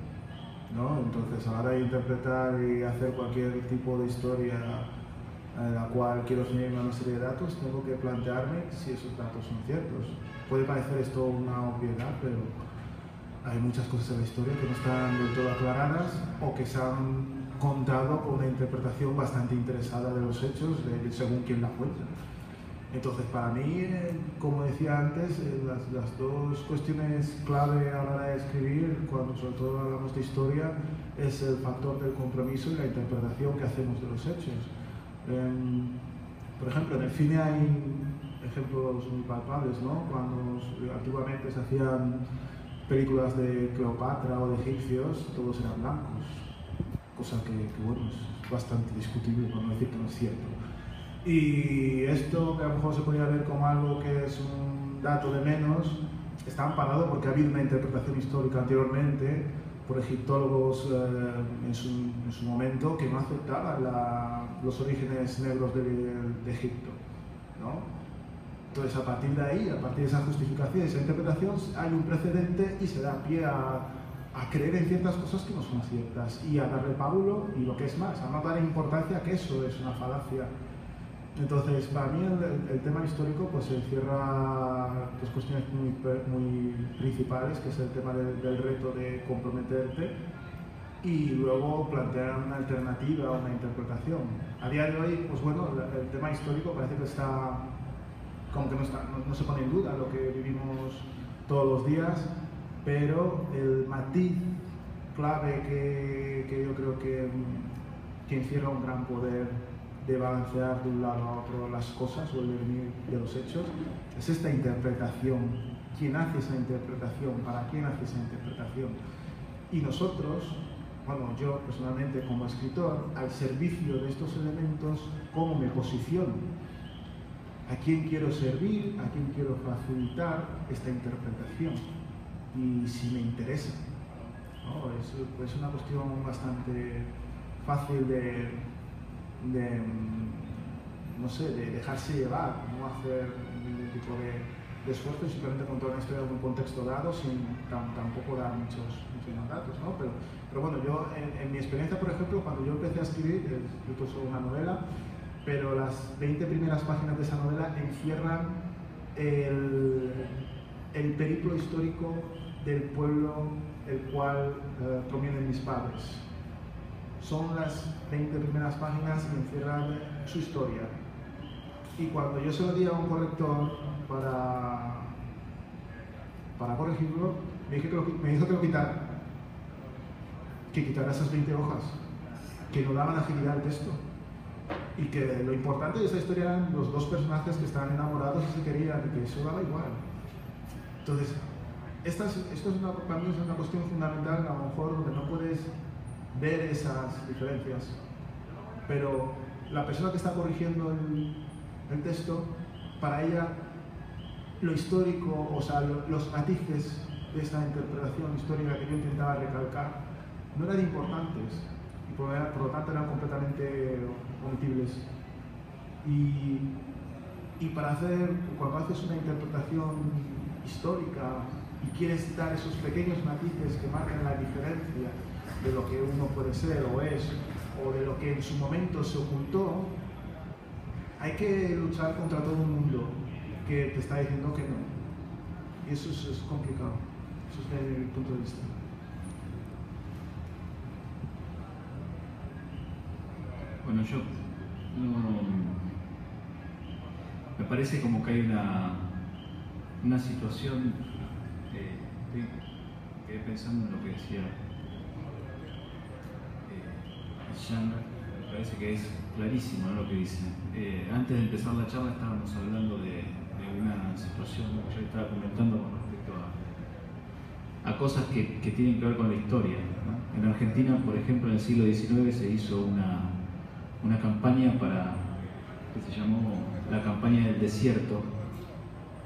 ¿no? Entonces, a la hora de interpretar y hacer cualquier tipo de historia en la cual quiero ceñirme a una serie de datos, tengo que plantearme si esos datos son ciertos. Puede parecer esto una obviedad, pero hay muchas cosas en la historia que no están del todo aclaradas o que se han contado con una interpretación bastante interesada de los hechos según quien la cuenta. Entonces, para mí, como decía antes, las dos cuestiones clave a la hora de escribir, cuando sobre todo hablamos de historia, es el factor del compromiso y la interpretación que hacemos de los hechos. Por ejemplo, en el cine hay ejemplos muy palpables, ¿no? Cuando antiguamente se hacían películas de Cleopatra o de egipcios, todos eran blancos, cosa que bueno, es bastante discutible, por no decir que no es cierto. Y esto, que a lo mejor se podría ver como algo que es un dato de menos, está amparado porque ha habido una interpretación histórica anteriormente por egiptólogos en su momento que no aceptaban los orígenes negros de Egipto, ¿no? Entonces, a partir de ahí, a partir de esa justificación, esa interpretación, hay un precedente y se da pie a creer en ciertas cosas que no son ciertas y a darle pábulo y lo que es más, a no dar importancia a que eso es una falacia. Entonces, para mí el tema histórico pues se encierra pues, cuestiones muy principales, que es el tema del reto de comprometerte y luego plantear una alternativa, una interpretación. A día de hoy, pues bueno, el tema histórico parece que está como que no se pone en duda lo que vivimos todos los días, pero el matiz clave que yo creo que encierra un gran poder de balancear de un lado a otro las cosas o el devenir de los hechos, es esta interpretación. ¿Quién hace esa interpretación? ¿Para quién hace esa interpretación? Y nosotros, bueno, yo personalmente como escritor, al servicio de estos elementos, ¿cómo me posiciono? ¿A quién quiero servir? ¿A quién quiero facilitar esta interpretación? Y si me interesa, ¿no? Es una cuestión bastante fácil de no sé, de dejarse llevar, no hacer ningún tipo de esfuerzo, simplemente contar una historia en un contexto dado sin tampoco dar muchos datos, ¿no? Pero bueno, yo en mi experiencia, por ejemplo, cuando yo empecé a escribir, he escrito solo una novela, pero las 20 primeras páginas de esa novela encierran el periplo histórico del pueblo el cual provienen mis padres. Son las 20 primeras páginas que encierran su historia. Y cuando yo se lo di a un corrector para para corregirlo, me dijo que lo quitara. Que quitara esas 20 hojas, que no daban agilidad al texto. Y que lo importante de esa historia eran los dos personajes que estaban enamorados y se querían, y que eso daba igual. Entonces, esto para mí es una cuestión fundamental, a lo mejor donde no puedes ver esas diferencias. Pero la persona que está corrigiendo el texto, para ella, lo histórico, o sea, los matices de esa interpretación histórica que yo intentaba recalcar, no eran importantes y por lo tanto eran completamente omitibles. Y cuando haces una interpretación histórica y quieres dar esos pequeños matices que marcan la diferencia de lo que uno puede ser o es, o de lo que en su momento se ocultó, hay que luchar contra todo un mundo que te está diciendo que no. Y eso es complicado. Eso es desde mi punto de vista. Bueno, yo me parece como que hay una situación, quedé pensando en lo que decía Jean, me parece que es clarísimo, ¿no?, lo que dice. Antes de empezar la charla estábamos hablando de una situación que yo estaba comentando con respecto a cosas que tienen que ver con la historia, ¿no? En Argentina, por ejemplo, en el siglo XIX se hizo una campaña que se llamó la campaña del desierto,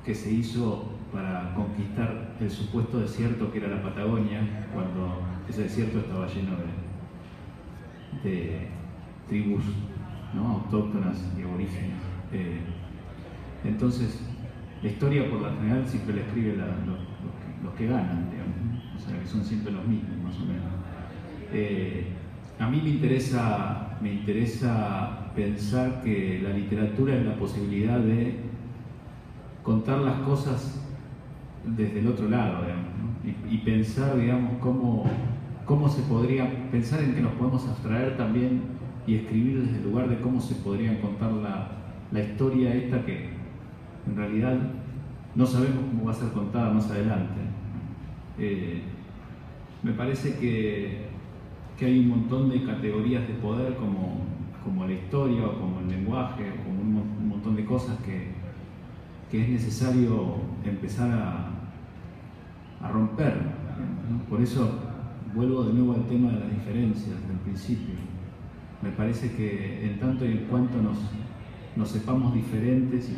que se hizo para conquistar el supuesto desierto que era la Patagonia, cuando ese desierto estaba lleno de tribus, ¿no?, autóctonas y aborígenes. Entonces, la historia por lo general siempre la escriben los que ganan, digamos, o sea, que son siempre los mismos, más o menos. A mí me interesa pensar que la literatura es la posibilidad de contar las cosas desde el otro lado, digamos, ¿no? y pensar, digamos, cómo se podría pensar en que nos podemos abstraer también y escribir desde el lugar de cómo se podría contar la historia esta que en realidad no sabemos cómo va a ser contada más adelante. Me parece que hay un montón de categorías de poder como la historia o como el lenguaje o como un montón de cosas que es necesario empezar a romper, ¿no? Por eso vuelvo de nuevo al tema de las diferencias del principio. Me parece que en tanto y en cuanto nos sepamos diferentes y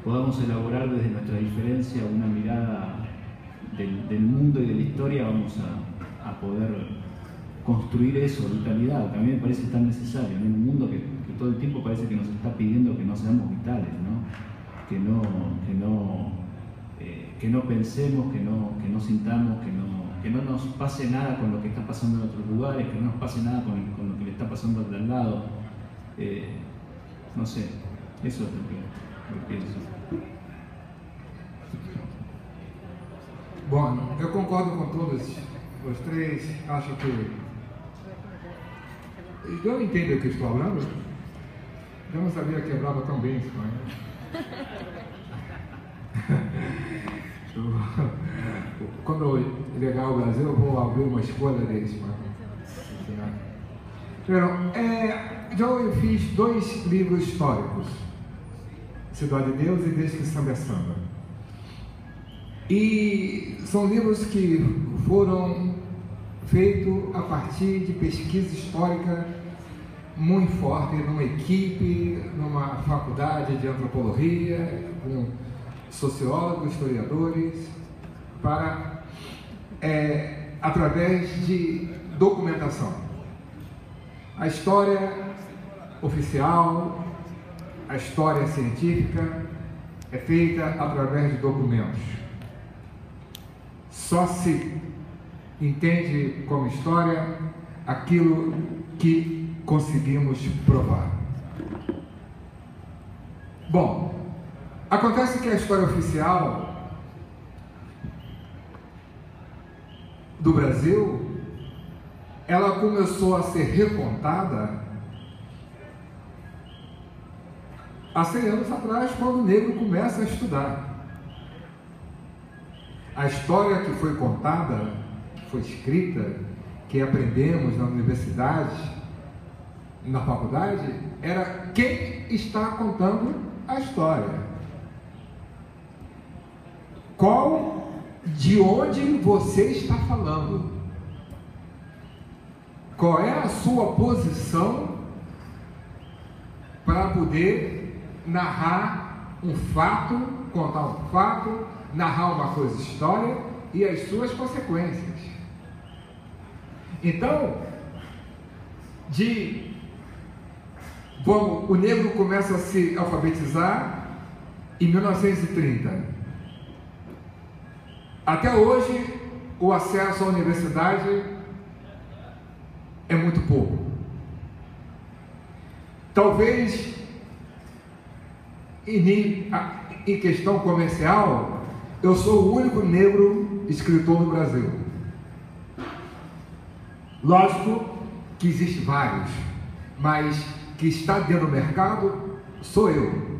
podamos elaborar desde nuestra diferencia una mirada del mundo y de la historia, vamos a poder construir eso, vitalidad, que a mí me parece tan necesario, ¿no? En un mundo que todo el tiempo parece que nos está pidiendo que no seamos vitales, ¿no? Que no pensemos, que no sintamos, que no nos pase nada con lo que está pasando en otros lugares, que no nos pase nada con lo que le está pasando al lado. No sé, eso es lo que pienso. Bom, eu concordo com todos os três. Acho que eu entendo o que estou falando. Eu não sabia que hablava tão bem espanhol. Quando eu chegar ao Brasil, eu vou abrir uma escola de espanhol. Eu fiz 2 livros históricos, Cidade de Deus e Descrição da Samba. E são livros que foram feitos a partir de pesquisa histórica muito forte, numa equipe, numa faculdade de antropologia, com sociólogos, historiadores, para, através de documentação. A história oficial, a história científica é feita através de documentos. Só se entende como história aquilo que conseguimos provar. Bom, acontece que a história oficial do Brasil, ela começou a ser recontada há 100 anos atrás, quando o negro começa a estudar. A história que foi contada, que foi escrita, que aprendemos na universidade, na faculdade, era quem está contando a história. De onde você está falando? Qual é a sua posição para poder narrar um fato, contar um fato, narrar uma coisa história e as suas consequências? Então, o negro começa a se alfabetizar em 1930. Até hoje, o acesso à universidade é muito pouco. Talvez em questão comercial, eu sou o único negro escritor no Brasil. Lógico que existem vários, mas que está dentro do mercado sou eu.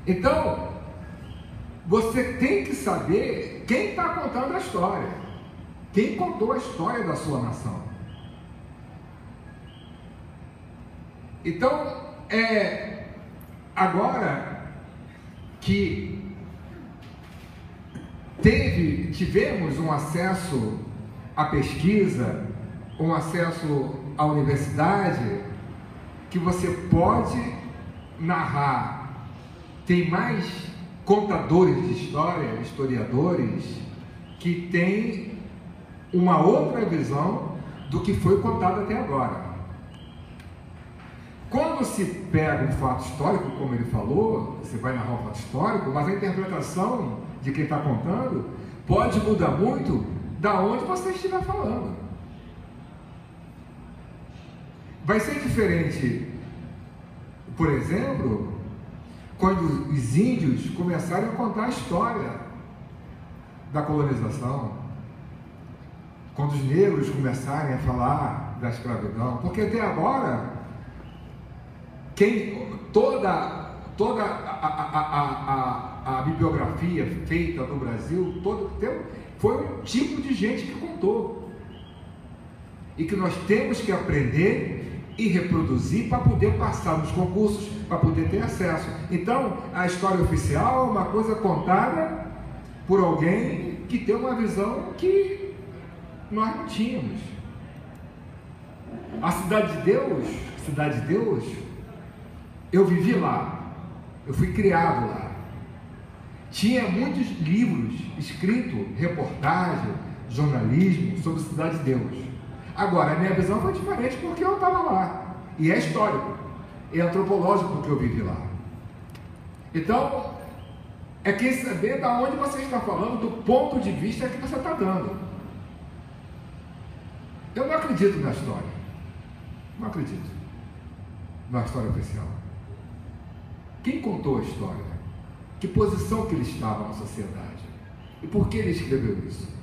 Então, você tem que saber quem está contando a história, quem contou a história da sua nação. Então, agora que tivemos um acesso à pesquisa, um acesso à universidade, que você pode narrar, tem mais contadores de história, historiadores, que têm uma outra visão do que foi contado até agora. Quando se pega um fato histórico, como ele falou, você vai narrar um fato histórico, mas a interpretação de quem está contando pode mudar muito da onde você estiver falando. Vai ser diferente, por exemplo, quando os índios começarem a contar a história da colonização, quando os negros começarem a falar da escravidão, porque até agora toda a bibliografia feita no Brasil, foi um tipo de gente que contou, e que nós temos que aprender e reproduzir para poder passar nos concursos, para poder ter acesso. Então, a história oficial é uma coisa contada por alguém que tem uma visão que nós não tínhamos. A Cidade de Deus, eu vivi lá, eu fui criado lá. Tinha muitos livros escritos, reportagem, jornalismo sobre a Cidade de Deus. Agora, a minha visão foi diferente porque eu estava lá. E é histórico, é antropológico porque eu vivi lá. Então, é que saber de onde você está falando, do ponto de vista que você está dando. Eu não acredito na história. Não acredito na história oficial. Quem contou a história? Que posição que ele estava na sociedade? E por que ele escreveu isso?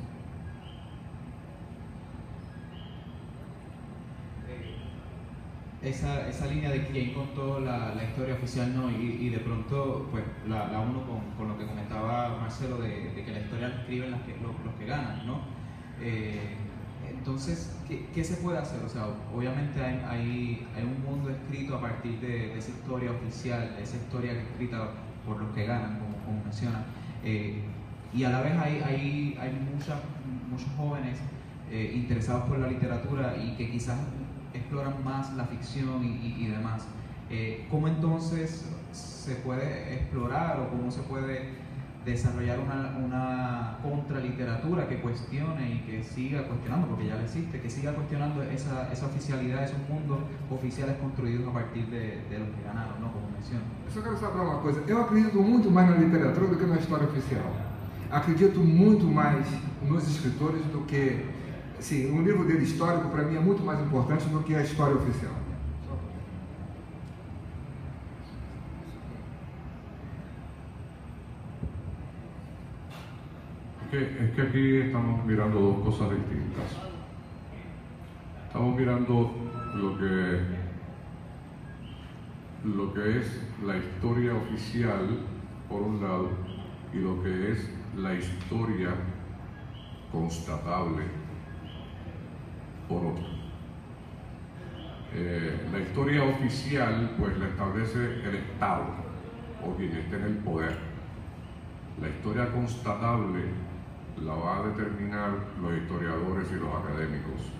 Esa línea de quién contó la historia oficial, ¿no? Y de pronto, pues, la uno con lo que comentaba Marcelo de que la historia la escriben los que ganan, ¿no? Entonces, ¿qué se puede hacer? O sea, obviamente hay un mundo escrito a partir de esa historia oficial, de esa historia escrita por los que ganan, como menciona. Y a la vez hay muchos jóvenes interesados por la literatura y que quizás exploran más la ficción y demás. ¿Cómo entonces se puede explorar o cómo se puede desarrollar una contraliteratura que cuestione y que siga cuestionando, porque ya lo existe, que siga cuestionando esa oficialidad, esos mundos oficiales construídos a partir de los que ganaron, ¿no? Como menciona. Eu só quero saber uma coisa, eu acredito muito mais na literatura do que na história oficial. Acredito muito mais nos escritores do que... Sim, um livro dele histórico, para mim, é muito mais importante do que a história oficial. Es que aquí estamos mirando dos cosas distintas. Estamos mirando lo que es la historia oficial, por un lado, y lo que es la historia constatable por otro. La historia oficial pues la establece el Estado o quien esté en el poder. La historia constatable la va a determinar los historiadores y los académicos.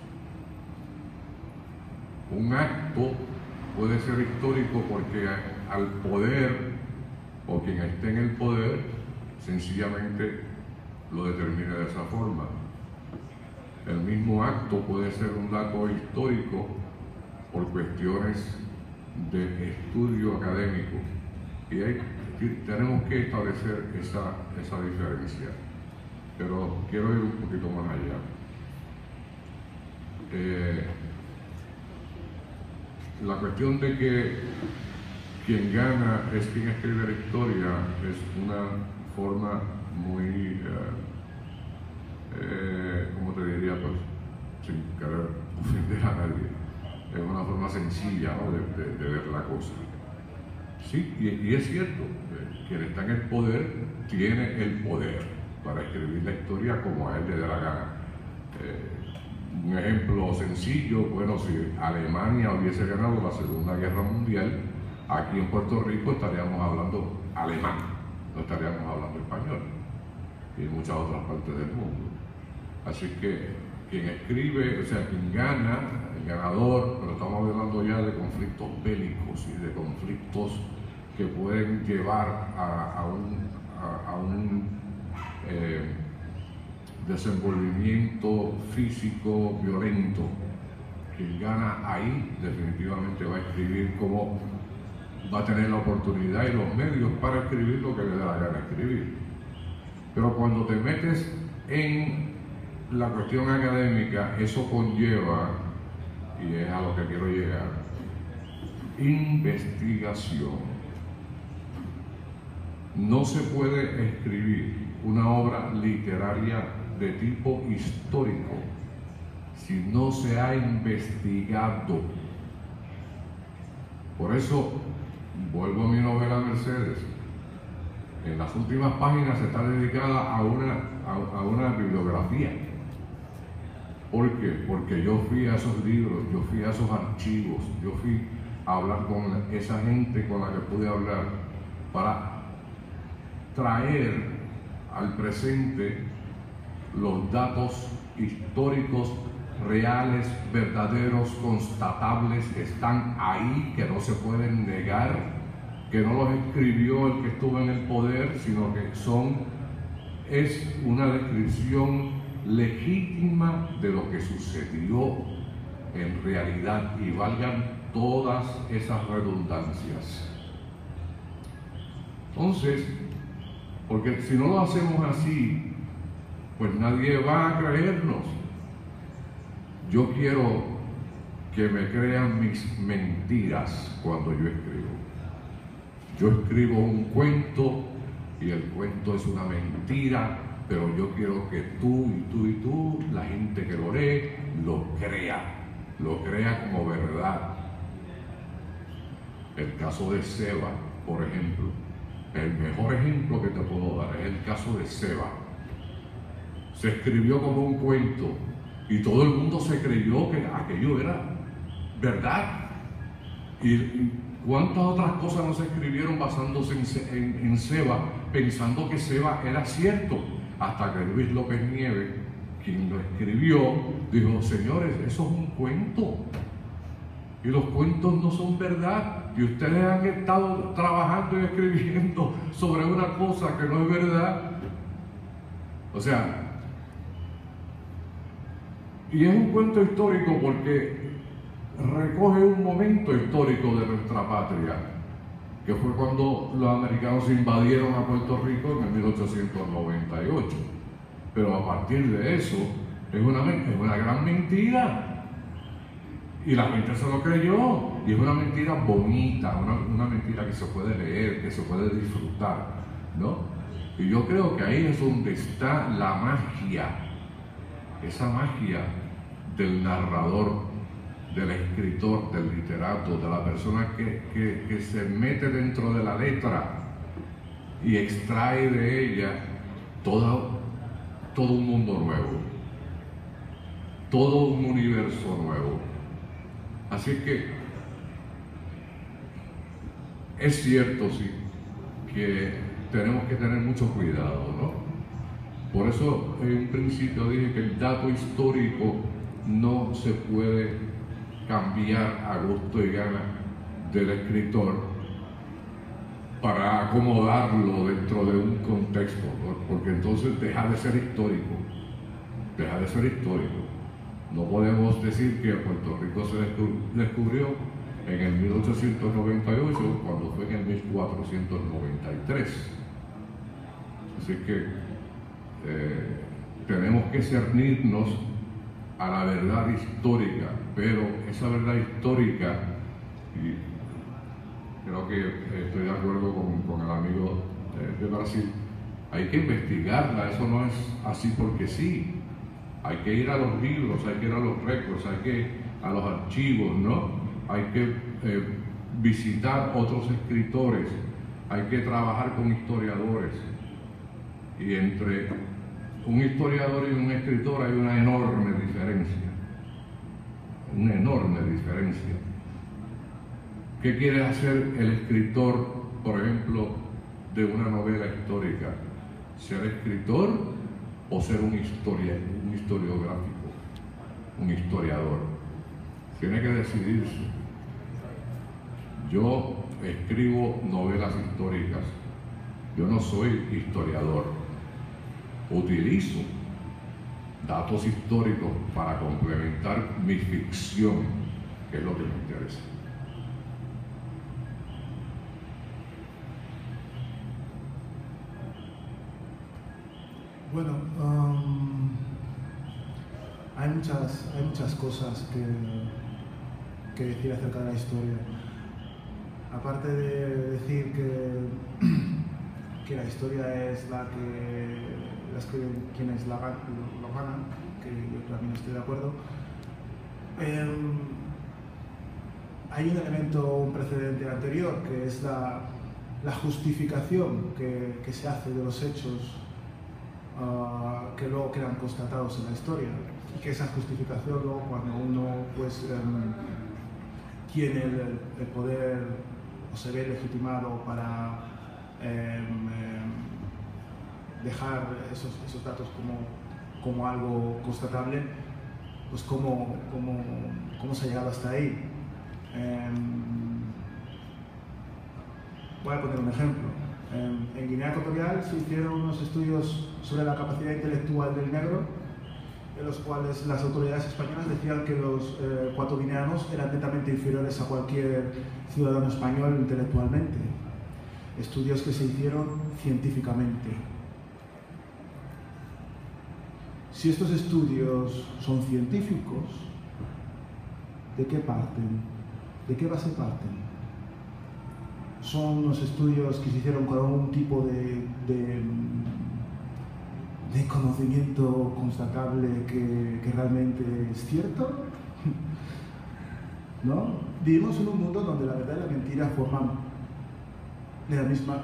Un acto puede ser histórico porque al poder o quien esté en el poder sencillamente lo determina de esa forma. El mismo acto puede ser un dato histórico por cuestiones de estudio académico y tenemos que establecer esa diferencia. Pero quiero ir un poquito más allá. La cuestión de que quien gana es quien escribe la historia es una forma muy, ¿cómo te diría? Pues sin querer ofender a nadie. Es una forma sencilla, ¿no? de ver la cosa. Sí, y es cierto, quien está en el poder tiene el poder para escribir la historia como a él le dé la gana. Un ejemplo sencillo, bueno, si Alemania hubiese ganado la Segunda Guerra Mundial, aquí en Puerto Rico estaríamos hablando alemán, no estaríamos hablando español, y en muchas otras partes del mundo. Así que quien escribe, o sea, quien gana, el ganador, pero estamos hablando ya de conflictos bélicos y de conflictos que pueden llevar a un desenvolvimiento físico violento. Quien gana ahí definitivamente va a escribir como va a tener la oportunidad y los medios para escribir lo que le dé la gana escribir. Pero cuando te metes en la cuestión académica, eso conlleva, y es a lo que quiero llegar, investigación. No se puede escribir una obra literaria de tipo histórico si no se ha investigado. Por eso, vuelvo a mi novela Mercedes. En las últimas páginas está dedicada a una bibliografía. ¿Por qué? Porque yo fui a esos libros, yo fui a esos archivos, yo fui a hablar con esa gente con la que pude hablar para traer al presente los datos históricos reales, verdaderos, constatables, están ahí, que no se pueden negar, que no los escribió el que estuvo en el poder, sino que es una descripción legítima de lo que sucedió en realidad, y valgan todas esas redundancias. Entonces, porque si no lo hacemos así, pues nadie va a creernos. Yo quiero que me crean mis mentiras cuando yo escribo. Yo escribo un cuento y el cuento es una mentira, pero yo quiero que tú y tú y tú, la gente que lo lee, lo crea como verdad. El caso de Seba, por ejemplo, el mejor ejemplo que te puedo dar es el caso de Seba. Se escribió como un cuento y todo el mundo se creyó que aquello era verdad. Y cuántas otras cosas no se escribieron basándose en Seba, pensando que Seba era cierto, hasta que Luis López Nieves, quien lo escribió, dijo: señores, eso es un cuento y los cuentos no son verdad, y ustedes han estado trabajando y escribiendo sobre una cosa que no es verdad. O sea, y es un cuento histórico porque recoge un momento histórico de nuestra patria, que fue cuando los americanos invadieron a Puerto Rico en el 1898. Pero a partir de eso, es una gran mentira. Y la gente se lo creyó. Y es una mentira bonita, una mentira que se puede leer, que se puede disfrutar, ¿no? Y yo creo que ahí es donde está la magia, esa magia del narrador, del escritor, del literato, de la persona que se mete dentro de la letra y extrae de ella todo un mundo nuevo, todo un universo nuevo. Así que es cierto, sí, que tenemos que tener mucho cuidado, ¿no? Por eso en un principio dije que el dato histórico no se puede cambiar a gusto y gana del escritor para acomodarlo dentro de un contexto, ¿no? Porque entonces deja de ser histórico, deja de ser histórico. No podemos decir que Puerto Rico se descubrió en el 1898 cuando fue en el 1493. Así que tenemos que cernirnos a la verdad histórica, pero esa verdad histórica, y creo que estoy de acuerdo con el amigo de Brasil, hay que investigarla, eso no es así porque sí. Hay que ir a los libros, hay que ir a los récords, hay que ir a los archivos, ¿no? Hay que visitar otros escritores, hay que trabajar con historiadores. Y entre un historiador y un escritor hay una enorme diferencia. Una enorme diferencia. ¿Qué quiere hacer el escritor, por ejemplo, de una novela histórica? ¿Ser escritor o ser un historiográfico, un historiador? Tiene que decidirse. Yo escribo novelas históricas, yo no soy historiador. Utilizo datos históricos para complementar mi ficción, que es lo que me interesa. Bueno, hay muchas cosas que decir acerca de la historia. Aparte de decir que la historia es la que escriben quienes lo ganan, que yo también estoy de acuerdo, hay un elemento, un precedente anterior, que es la justificación que se hace de los hechos que luego quedan constatados en la historia, y que esa justificación luego, cuando uno pues tiene el poder o se ve legitimado para dejar esos datos como algo constatable, pues cómo se ha llegado hasta ahí. Voy a poner un ejemplo. En Guinea Ecuatorial se hicieron unos estudios sobre la capacidad intelectual del negro, en los cuales las autoridades españolas decían que los ecuatoguineanos eran netamente inferiores a cualquier ciudadano español intelectualmente. Estudios que se hicieron científicamente. Si estos estudios son científicos, ¿de qué parten? ¿De qué base parten? Son unos estudios que se hicieron con algún tipo de conocimiento constatable que realmente es cierto, ¿no? Vivimos en un mundo donde la verdad y la mentira forman de la misma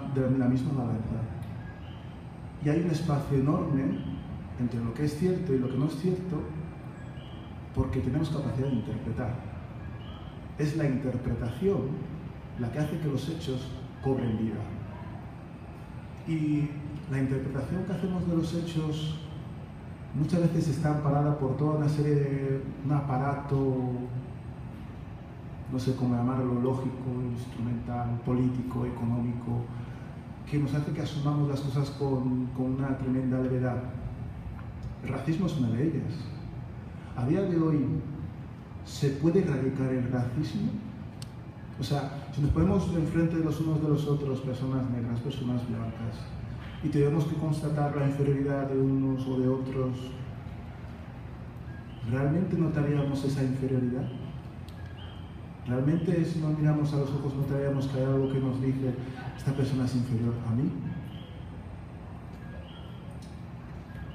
verdad. Y hay un espacio enorme entre lo que es cierto y lo que no es cierto, porque tenemos capacidad de interpretar. Es la interpretación la que hace que los hechos cobren vida. Y la interpretación que hacemos de los hechos muchas veces está amparada por toda una serie de un aparato, no sé cómo llamarlo, lógico, instrumental, político, económico, que nos hace que asumamos las cosas con una tremenda levedad. El racismo es una de ellas. A día de hoy, ¿se puede erradicar el racismo? O sea, si nos ponemos enfrente de los unos de los otros, personas negras, personas blancas, y tenemos que constatar la inferioridad de unos o de otros, ¿realmente notaríamos esa inferioridad? ¿Realmente si nos miramos a los ojos notaríamos que hay algo que nos dice esta persona es inferior a mí?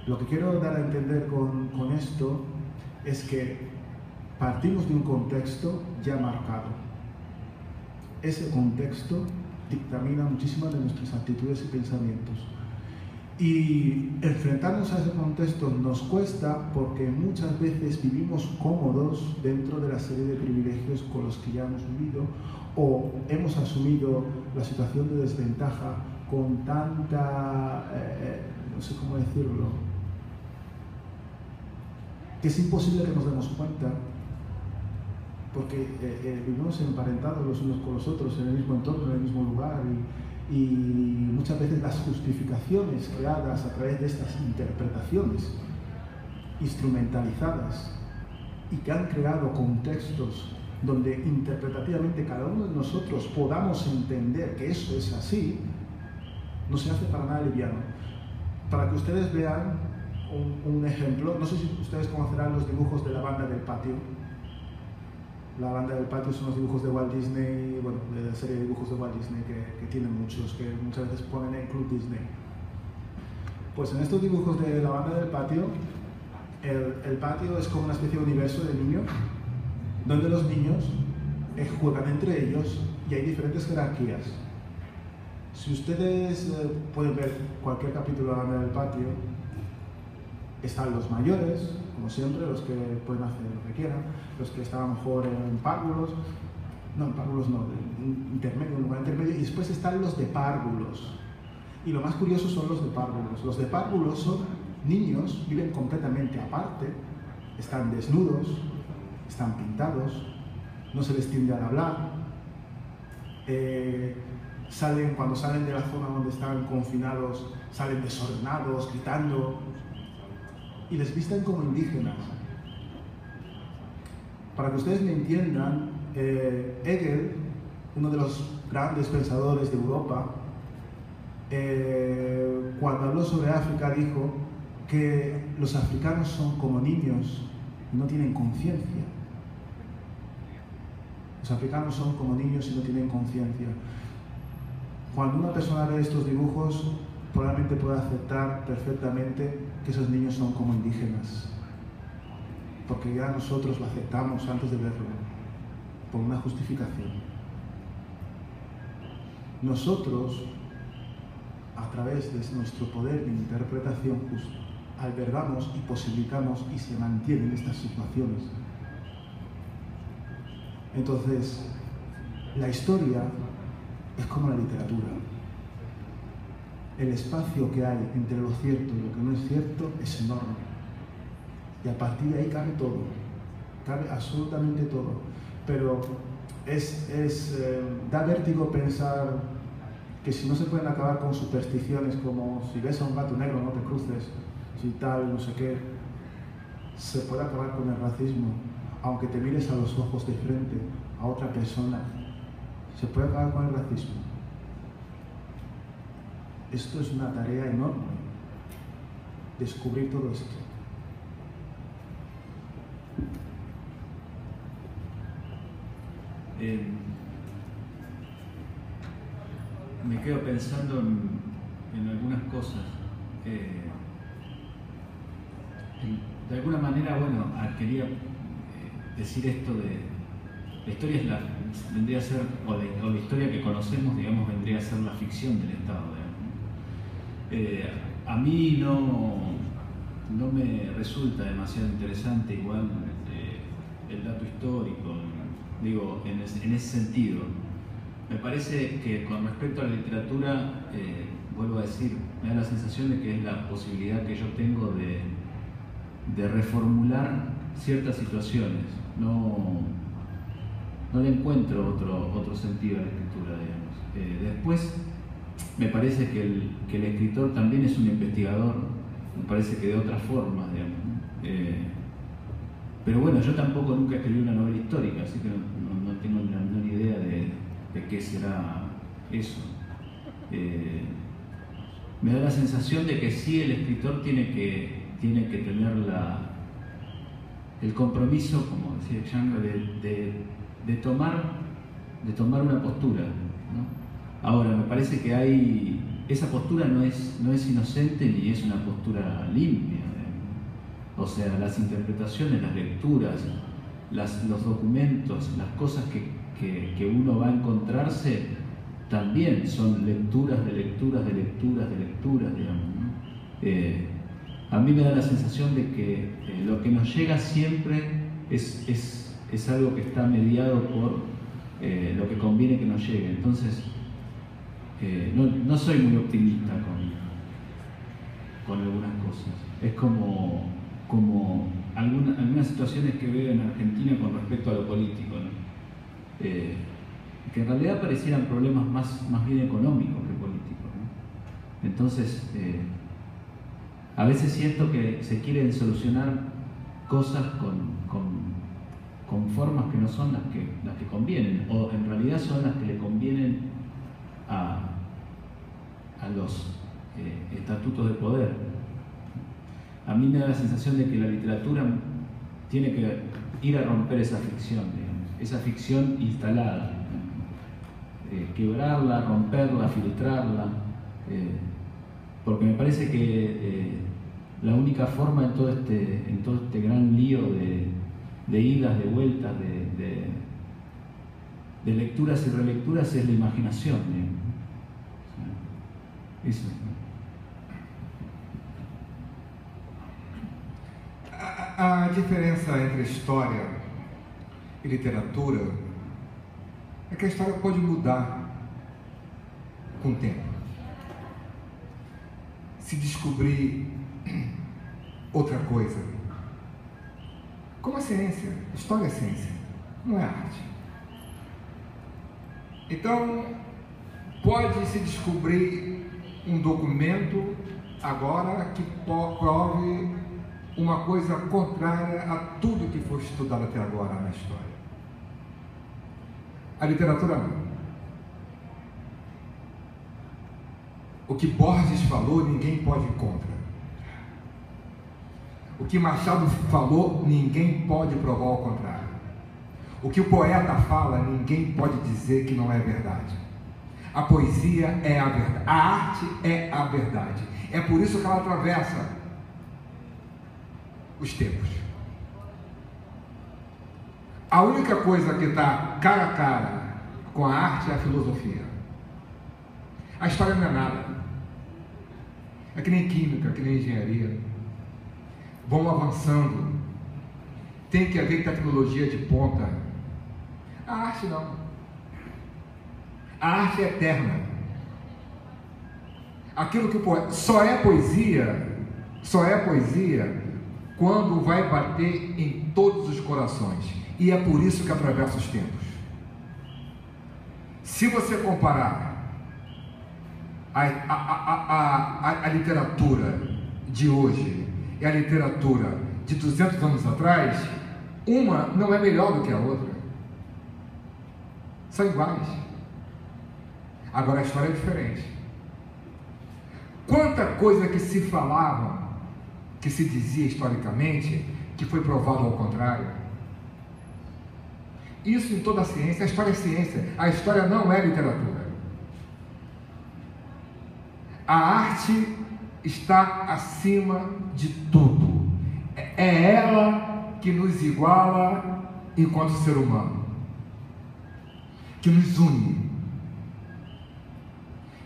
Lo que quiero dar a entender con esto es que partimos de un contexto ya marcado. Ese contexto dictamina muchísimas de nuestras actitudes y pensamientos. Y enfrentarnos a ese contexto nos cuesta porque muchas veces vivimos cómodos dentro de la serie de privilegios con los que ya hemos vivido, o hemos asumido la situación de desventaja con tanta, no sé cómo decirlo, que es imposible que nos demos cuenta, porque vivimos emparentados los unos con los otros, en el mismo entorno, en el mismo lugar, y muchas veces las justificaciones creadas a través de estas interpretaciones instrumentalizadas y que han creado contextos donde interpretativamente cada uno de nosotros podamos entender que eso es así, no se hace para nada liviano. Para que ustedes vean un ejemplo, no sé si ustedes conocerán los dibujos de la Banda del Patio. La Banda del Patio son los dibujos de Walt Disney, bueno, de la serie de dibujos de Walt Disney que tienen muchos, que muchas veces ponen en Club Disney. Pues en estos dibujos de la Banda del Patio, el patio es como una especie de universo de niños, donde los niños juegan entre ellos y hay diferentes jerarquías. Si ustedes pueden ver cualquier capítulo de la Banda del Patio, están los mayores, como siempre, los que pueden hacer lo que quieran, los que están a lo mejor en párvulos, no, intermedio, en lugar intermedio, y después están los de párvulos. Y lo más curioso son los de párvulos. Los de párvulos son niños, viven completamente aparte, están desnudos, están pintados, no se les tiende a hablar, cuando salen de la zona donde están confinados, salen desordenados, gritando, y les visten como indígenas. Para que ustedes me entiendan, Hegel, uno de los grandes pensadores de Europa, cuando habló sobre África dijo que los africanos son como niños y no tienen conciencia. Los africanos son como niños y no tienen conciencia. Cuando una persona ve estos dibujos, probablemente pueda aceptar perfectamente que esos niños son como indígenas, porque ya nosotros lo aceptamos antes de verlo, por una justificación. Nosotros, a través de nuestro poder de interpretación, albergamos y posibilitamos y se mantienen estas situaciones. Entonces, la historia es como la literatura. El espacio que hay entre lo cierto y lo que no es cierto es enorme. Y a partir de ahí cabe todo, cabe absolutamente todo. Pero da vértigo pensar que si no se pueden acabar con supersticiones como si ves a un gato negro no te cruces, si tal, no sé qué, se puede acabar con el racismo, aunque te mires a los ojos de frente a otra persona, se puede acabar con el racismo. Esto es una tarea enorme, descubrir todo esto. Me quedo pensando en algunas cosas. De alguna manera, bueno, quería decir esto de la historia vendría a ser, o la historia que conocemos, digamos, vendría a ser la ficción del Estado. A mí no me resulta demasiado interesante igual el dato histórico, digo, en ese sentido. Me parece que con respecto a la literatura, vuelvo a decir, me da la sensación de que es la posibilidad que yo tengo de reformular ciertas situaciones. No le encuentro otro sentido a la escritura, digamos. Después, me parece que el escritor también es un investigador, me parece que de otra forma, digamos. Pero bueno, yo tampoco nunca escribí una novela histórica, así que no tengo la menor idea de qué será eso. Me da la sensación de que sí, el escritor tiene que tener el compromiso, como decía Changa, de tomar una postura, ¿no? Ahora, me parece que esa postura no es inocente ni es una postura limpia, ¿no? O sea, las interpretaciones, las lecturas, los documentos, las cosas que uno va a encontrarse, también son lecturas de lecturas de lecturas de lecturas, digamos, ¿no? A mí me da la sensación de que lo que nos llega siempre es algo que está mediado por lo que conviene que nos llegue. Entonces, no soy muy optimista con algunas cosas. Es como algunas situaciones que veo en Argentina con respecto a lo político, ¿no? Que en realidad parecieran problemas más bien económicos que políticos, ¿no? Entonces, a veces siento que se quieren solucionar cosas con formas que no son las que convienen, o en realidad son las que le convienen a los estatutos de poder. A mí me da la sensación de que la literatura tiene que ir a romper esa ficción, digamos, esa ficción instalada, quebrarla, romperla, filtrarla, porque me parece que la única forma en todo este gran lío de idas, de vueltas, de lecturas y relecturas es la imaginación, digamos. Eso. A diferença entre história e literatura é que a história pode mudar com o tempo. Se descobrir outra coisa. Como a ciência. História é ciência, não é arte. Então, pode se descobrir um documento agora que prove uma coisa contrária a tudo que foi estudado até agora na história. A literatura não. O que Borges falou, ninguém pode ir contra. O que Machado falou, ninguém pode provar o contrário. O que o poeta fala, ninguém pode dizer que não é verdade. A poesia é a verdade. A arte é a verdade. É por isso que ela atravessa os tempos. A única coisa que está cara a cara com a arte é a filosofia. A história não é nada. É que nem química, que nem engenharia. Vão avançando. Tem que haver tecnologia de ponta. A arte não. A arte é eterna. Aquilo que só é poesia quando vai bater em todos os corações. E é por isso que atravessa os tempos. Se você comparar a literatura de hoje e a literatura de 200 anos atrás, uma não é melhor do que a outra. São iguais. Agora a história é diferente. Quanta coisa que se falava, que se dizia historicamente, que foi provado ao contrário. Isso em toda a ciência. A história é ciência. A história não é literatura. A arte está acima de tudo. É ela que nos iguala enquanto ser humano, que nos une.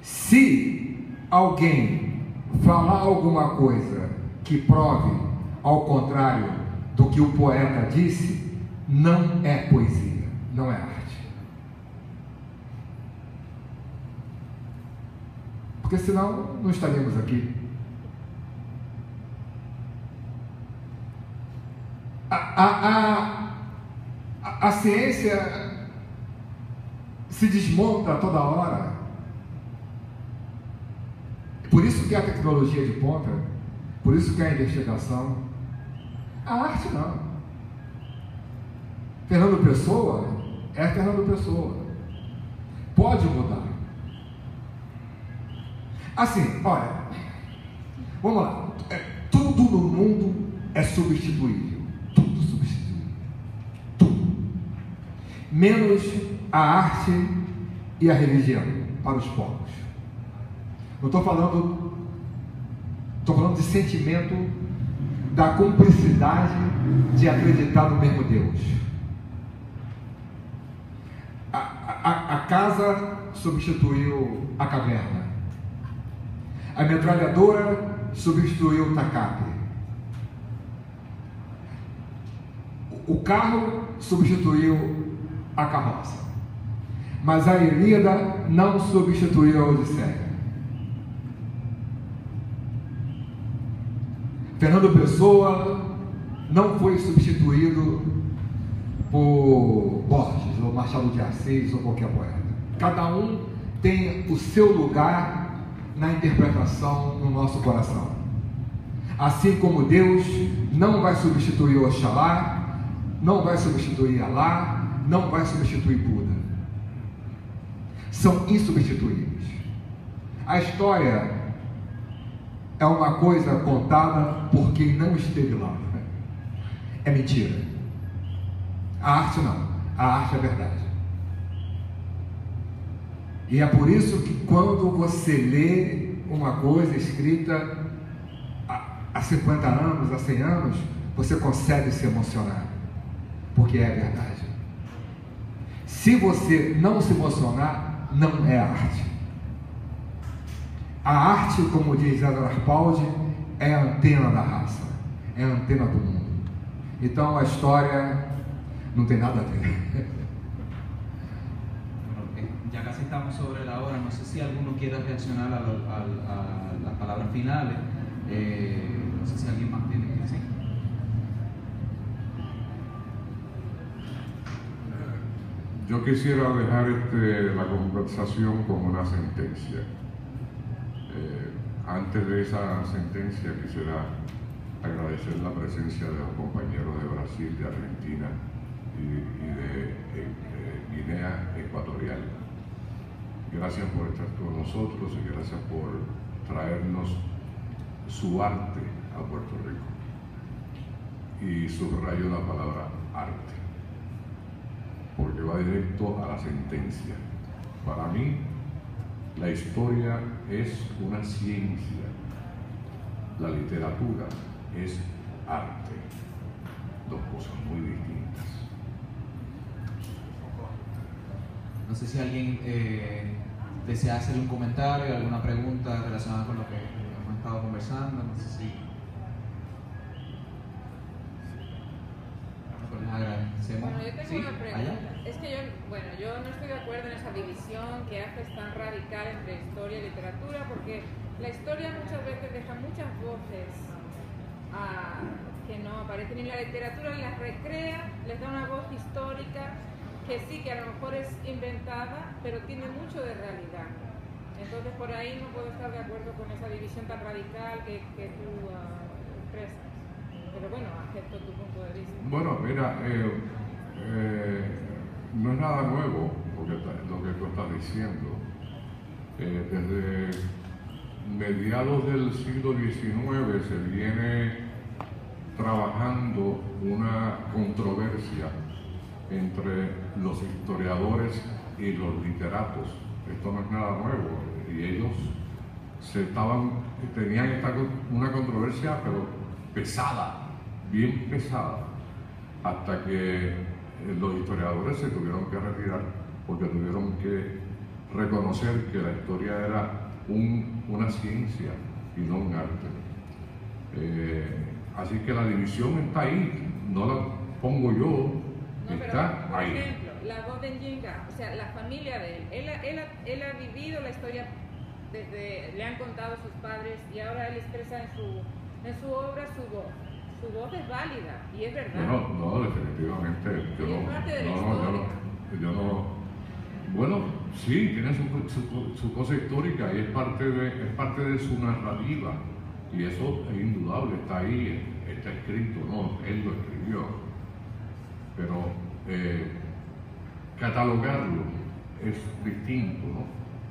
Se alguém falar alguma coisa que prove ao contrário do que o poeta disse, não é poesia, não é arte. Porque senão não estaríamos aqui. A ciência se desmonta a toda hora. Por isso que a tecnologia de ponta, por isso que a investigação. A arte não. Fernando Pessoa é Fernando Pessoa. Pode mudar. Assim, olha, vamos lá. Tudo no mundo é substituível. Tudo substituível. Tudo. Menos a arte e a religião para os povos. Eu estou falando de sentimento da cumplicidade de acreditar no mesmo Deus. A casa substituiu a caverna. A metralhadora substituiu o tacape. O carro substituiu a carroça. Mas a Ilíada não substituiu a Odisseia. Fernando Pessoa não foi substituído por Borges, ou Machado de Assis, ou qualquer poeta. Cada um tem o seu lugar na interpretação no nosso coração. Assim como Deus não vai substituir Oxalá, não vai substituir Alá, não vai substituir Buda. São insubstituíveis. A história é uma coisa contada por quem não esteve lá. É mentira. A arte não. A arte é verdade. E é por isso que quando você lê uma coisa escrita há 50 anos, há 100 anos, você consegue se emocionar. Porque é verdade. Se você não se emocionar, não é arte. A arte, como diz Edgar Arpaldi, é a antena da raça, é a antena do mundo. Então a história não tem nada a ver. Bueno, ya casi estamos sobre la hora, no sé si alguno quiera reaccionar a las palabras finales, no sé si alguien más tiene que decir. Yo quisiera dejar la conversación con una sentencia. Antes de esa sentencia quisiera agradecer la presencia de los compañeros de Brasil, de Argentina y de Guinea Ecuatorial. Gracias por estar con nosotros y gracias por traernos su arte a Puerto Rico. Y subrayo la palabra arte, porque va directo a la sentencia. Para mí, la historia es una ciencia, la literatura es arte, dos cosas muy distintas. No sé si alguien desea hacer un comentario, alguna pregunta relacionada con lo que hemos estado conversando, no sé si... Pues les agradecemos. Bueno, yo tengo ¿Sí? una pregunta. ¿Allá? Es que yo no estoy de acuerdo en esa división que haces tan radical entre historia y literatura, porque la historia muchas veces deja muchas voces que no aparecen, y la literatura las recrea, les da una voz histórica que sí, que a lo mejor es inventada, pero tiene mucho de realidad. Entonces por ahí no puedo estar de acuerdo con esa división tan radical que tú expresas. Pero bueno, acepto tu punto de vista. Bueno, mira, no es nada nuevo lo que tú estás diciendo. Desde mediados del siglo XIX se viene trabajando una controversia entre los historiadores y los literatos. Esto no es nada nuevo, y ellos tenían una controversia, pero pesada, bien pesada, hasta que los historiadores se tuvieron que retirar porque tuvieron que reconocer que la historia era una ciencia y no un arte. Así que la división está ahí, no la pongo yo, no, está pero, por ahí. ejemplo, la voz de Njenga, o sea, la familia de él ha vivido la historia desde, le han contado sus padres, y ahora él expresa en su obra su voz. Su voz es válida y es verdad. No, definitivamente. Es parte de la historia. Bueno, sí, tiene su cosa histórica y es parte de su narrativa. Y eso es indudable, está ahí, está escrito, ¿no? Él lo escribió. Pero catalogarlo es distinto, ¿no?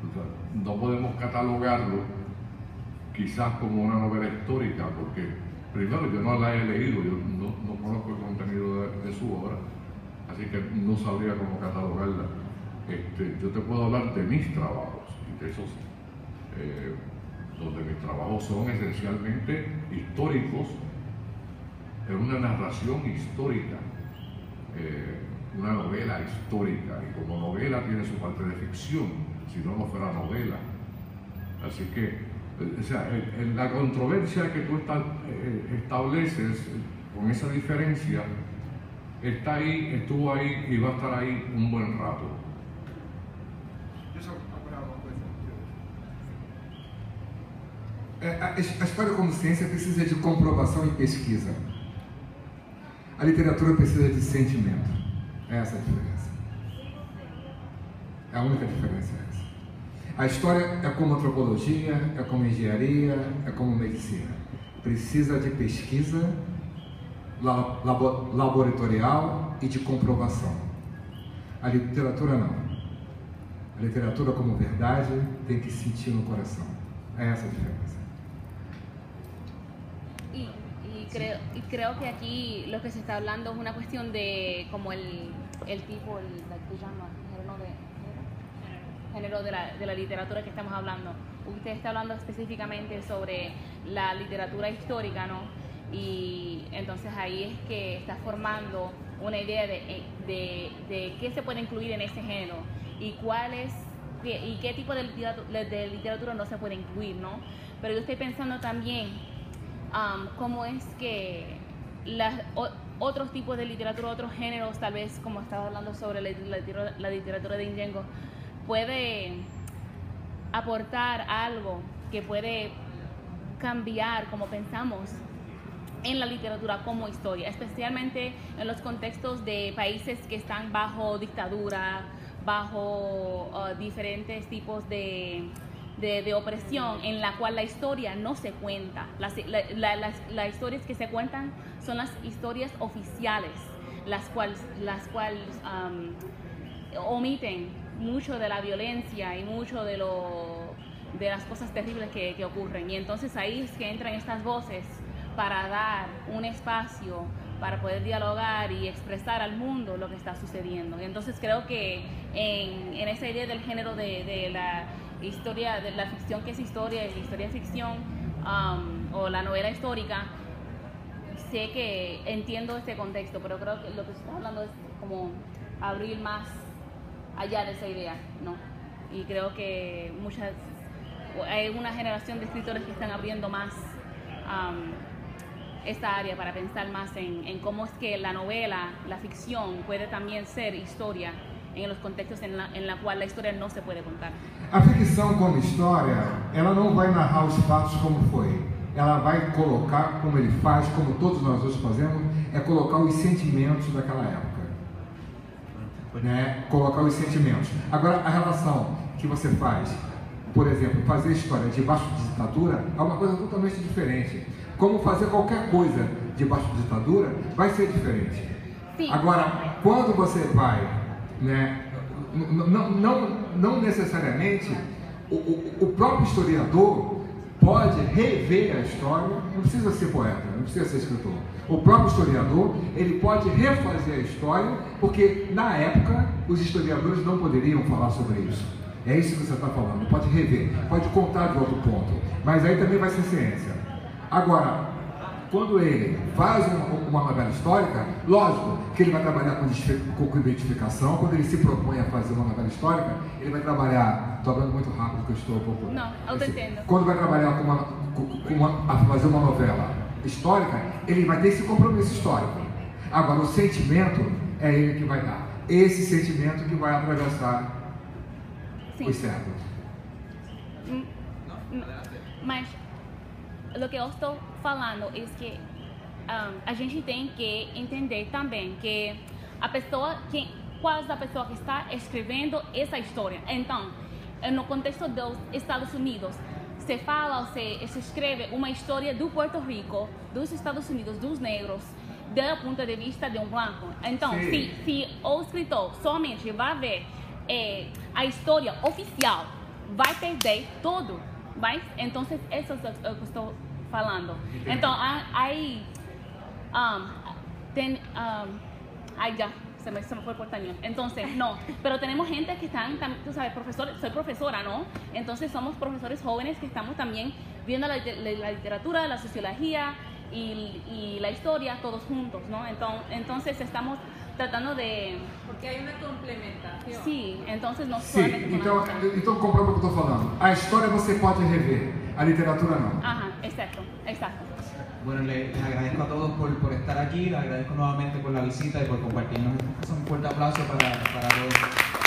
O sea, no podemos catalogarlo quizás como una novela histórica, porque primero yo no la he leído, yo no conozco el contenido de su obra, así que no sabría cómo catalogarla. Yo te puedo hablar de mis trabajos, y de esos, donde mis trabajos son esencialmente históricos, es una narración histórica, una novela histórica, y como novela tiene su parte de ficción, si no fuera novela. Así que O sea, en la controversia que tú estableces con esa diferencia, está ahí, estuvo ahí y va a estar ahí un buen rato. Deixa eu apurar uma coisa. A história como ciência precisa de comprovação e pesquisa. A literatura precisa de sentimento. Essa é a diferença. A única diferença é essa. A história é como antropologia, é como engenharia, é como medicina. Precisa de pesquisa laboratorial e de comprovação. A literatura não. A literatura como verdade tem que sentir no coração. É essa a diferença. Y creo que aquí lo que se está hablando es una cuestión de como el tipo, género de la literatura que estamos hablando. Usted está hablando específicamente sobre la literatura histórica, ¿no? Y entonces ahí es que está formando una idea de qué se puede incluir en ese género y qué tipo de literatura no se puede incluir, ¿no? Pero yo estoy pensando también cómo es que otros tipos de literatura, otros géneros, tal vez como estaba hablando sobre la literatura de Inyengo, puede aportar algo que puede cambiar como pensamos en la literatura como historia, especialmente en los contextos de países que están bajo dictadura, bajo diferentes tipos de opresión, en la cual la historia no se cuenta. Las historias que se cuentan son las historias oficiales, las cuales omiten mucho de la violencia y mucho de las cosas terribles que ocurren. Y entonces ahí es que entran estas voces para dar un espacio para poder dialogar y expresar al mundo lo que está sucediendo. Y entonces creo que en esa idea del género de la historia, de la ficción que es historia ficción, o la novela histórica, sé que entiendo este contexto, pero creo que lo que se está hablando es como abrir más allá de esa idea, ¿no? Y creo que hay una generación de escritores que están abriendo más esta área para pensar más en cómo es que la novela, la ficción puede también ser historia en los contextos en la cual la historia no se puede contar. A ficção como história, ela não vai narrar os fatos como foi. Ela vai colocar, como ele faz, como todos nós hoje fazemos, é colocar os sentimentos daquela época. Né? Colocar os sentimentos. Agora, a relação que você faz, por exemplo, fazer história debaixo de ditadura é uma coisa totalmente diferente. Como fazer qualquer coisa debaixo de ditadura vai ser diferente. Sim. Agora, quando você vai, né, não necessariamente o próprio historiador pode rever a história, não precisa ser poeta, não precisa ser escritor. O próprio historiador, ele pode refazer a história, porque na época os historiadores não poderiam falar sobre isso. É isso que você está falando, pode rever, pode contar de outro ponto, mas aí também vai ser ciência. Agora, quando ele faz uma novela histórica, lógico que ele vai trabalhar com identificação. Quando ele se propõe a fazer uma novela histórica, ele vai trabalhar, estou falando muito rápido que eu estou um pouco... Não, eu entendo. Quando vai trabalhar a fazer uma novela histórica, ele vai ter esse compromisso histórico. Agora, o sentimento é ele que vai dar. Esse sentimento que vai atravessar os séculos. Mas o que eu estou falando é que a gente tem que entender também que qual é a pessoa que está escrevendo essa história. Então, no contexto dos Estados Unidos, se fala, se escreve uma história do Porto Rico, dos Estados Unidos, dos negros, do ponto de vista de um branco. Então, se o escritor somente vai ver a história oficial, vai perder tudo. Mas, então, isso é o que estou falando. Então, aí ya, se me fue por cañón. Entonces, no, pero tenemos gente que están, tú sabes, soy profesora, ¿no? Entonces somos profesores jóvenes que estamos también viendo la literatura, la sociología y la historia todos juntos, ¿no? Entonces estamos tratando de... Porque hay una complementación. Sí, entonces no Sim, solamente... então comprova o que eu estou falando. A história você pode rever. a literatura no. Ajá, exacto, exacto. Bueno, les agradezco a todos por estar aquí, les agradezco nuevamente por la visita y por compartirnos. Un fuerte aplauso para todos.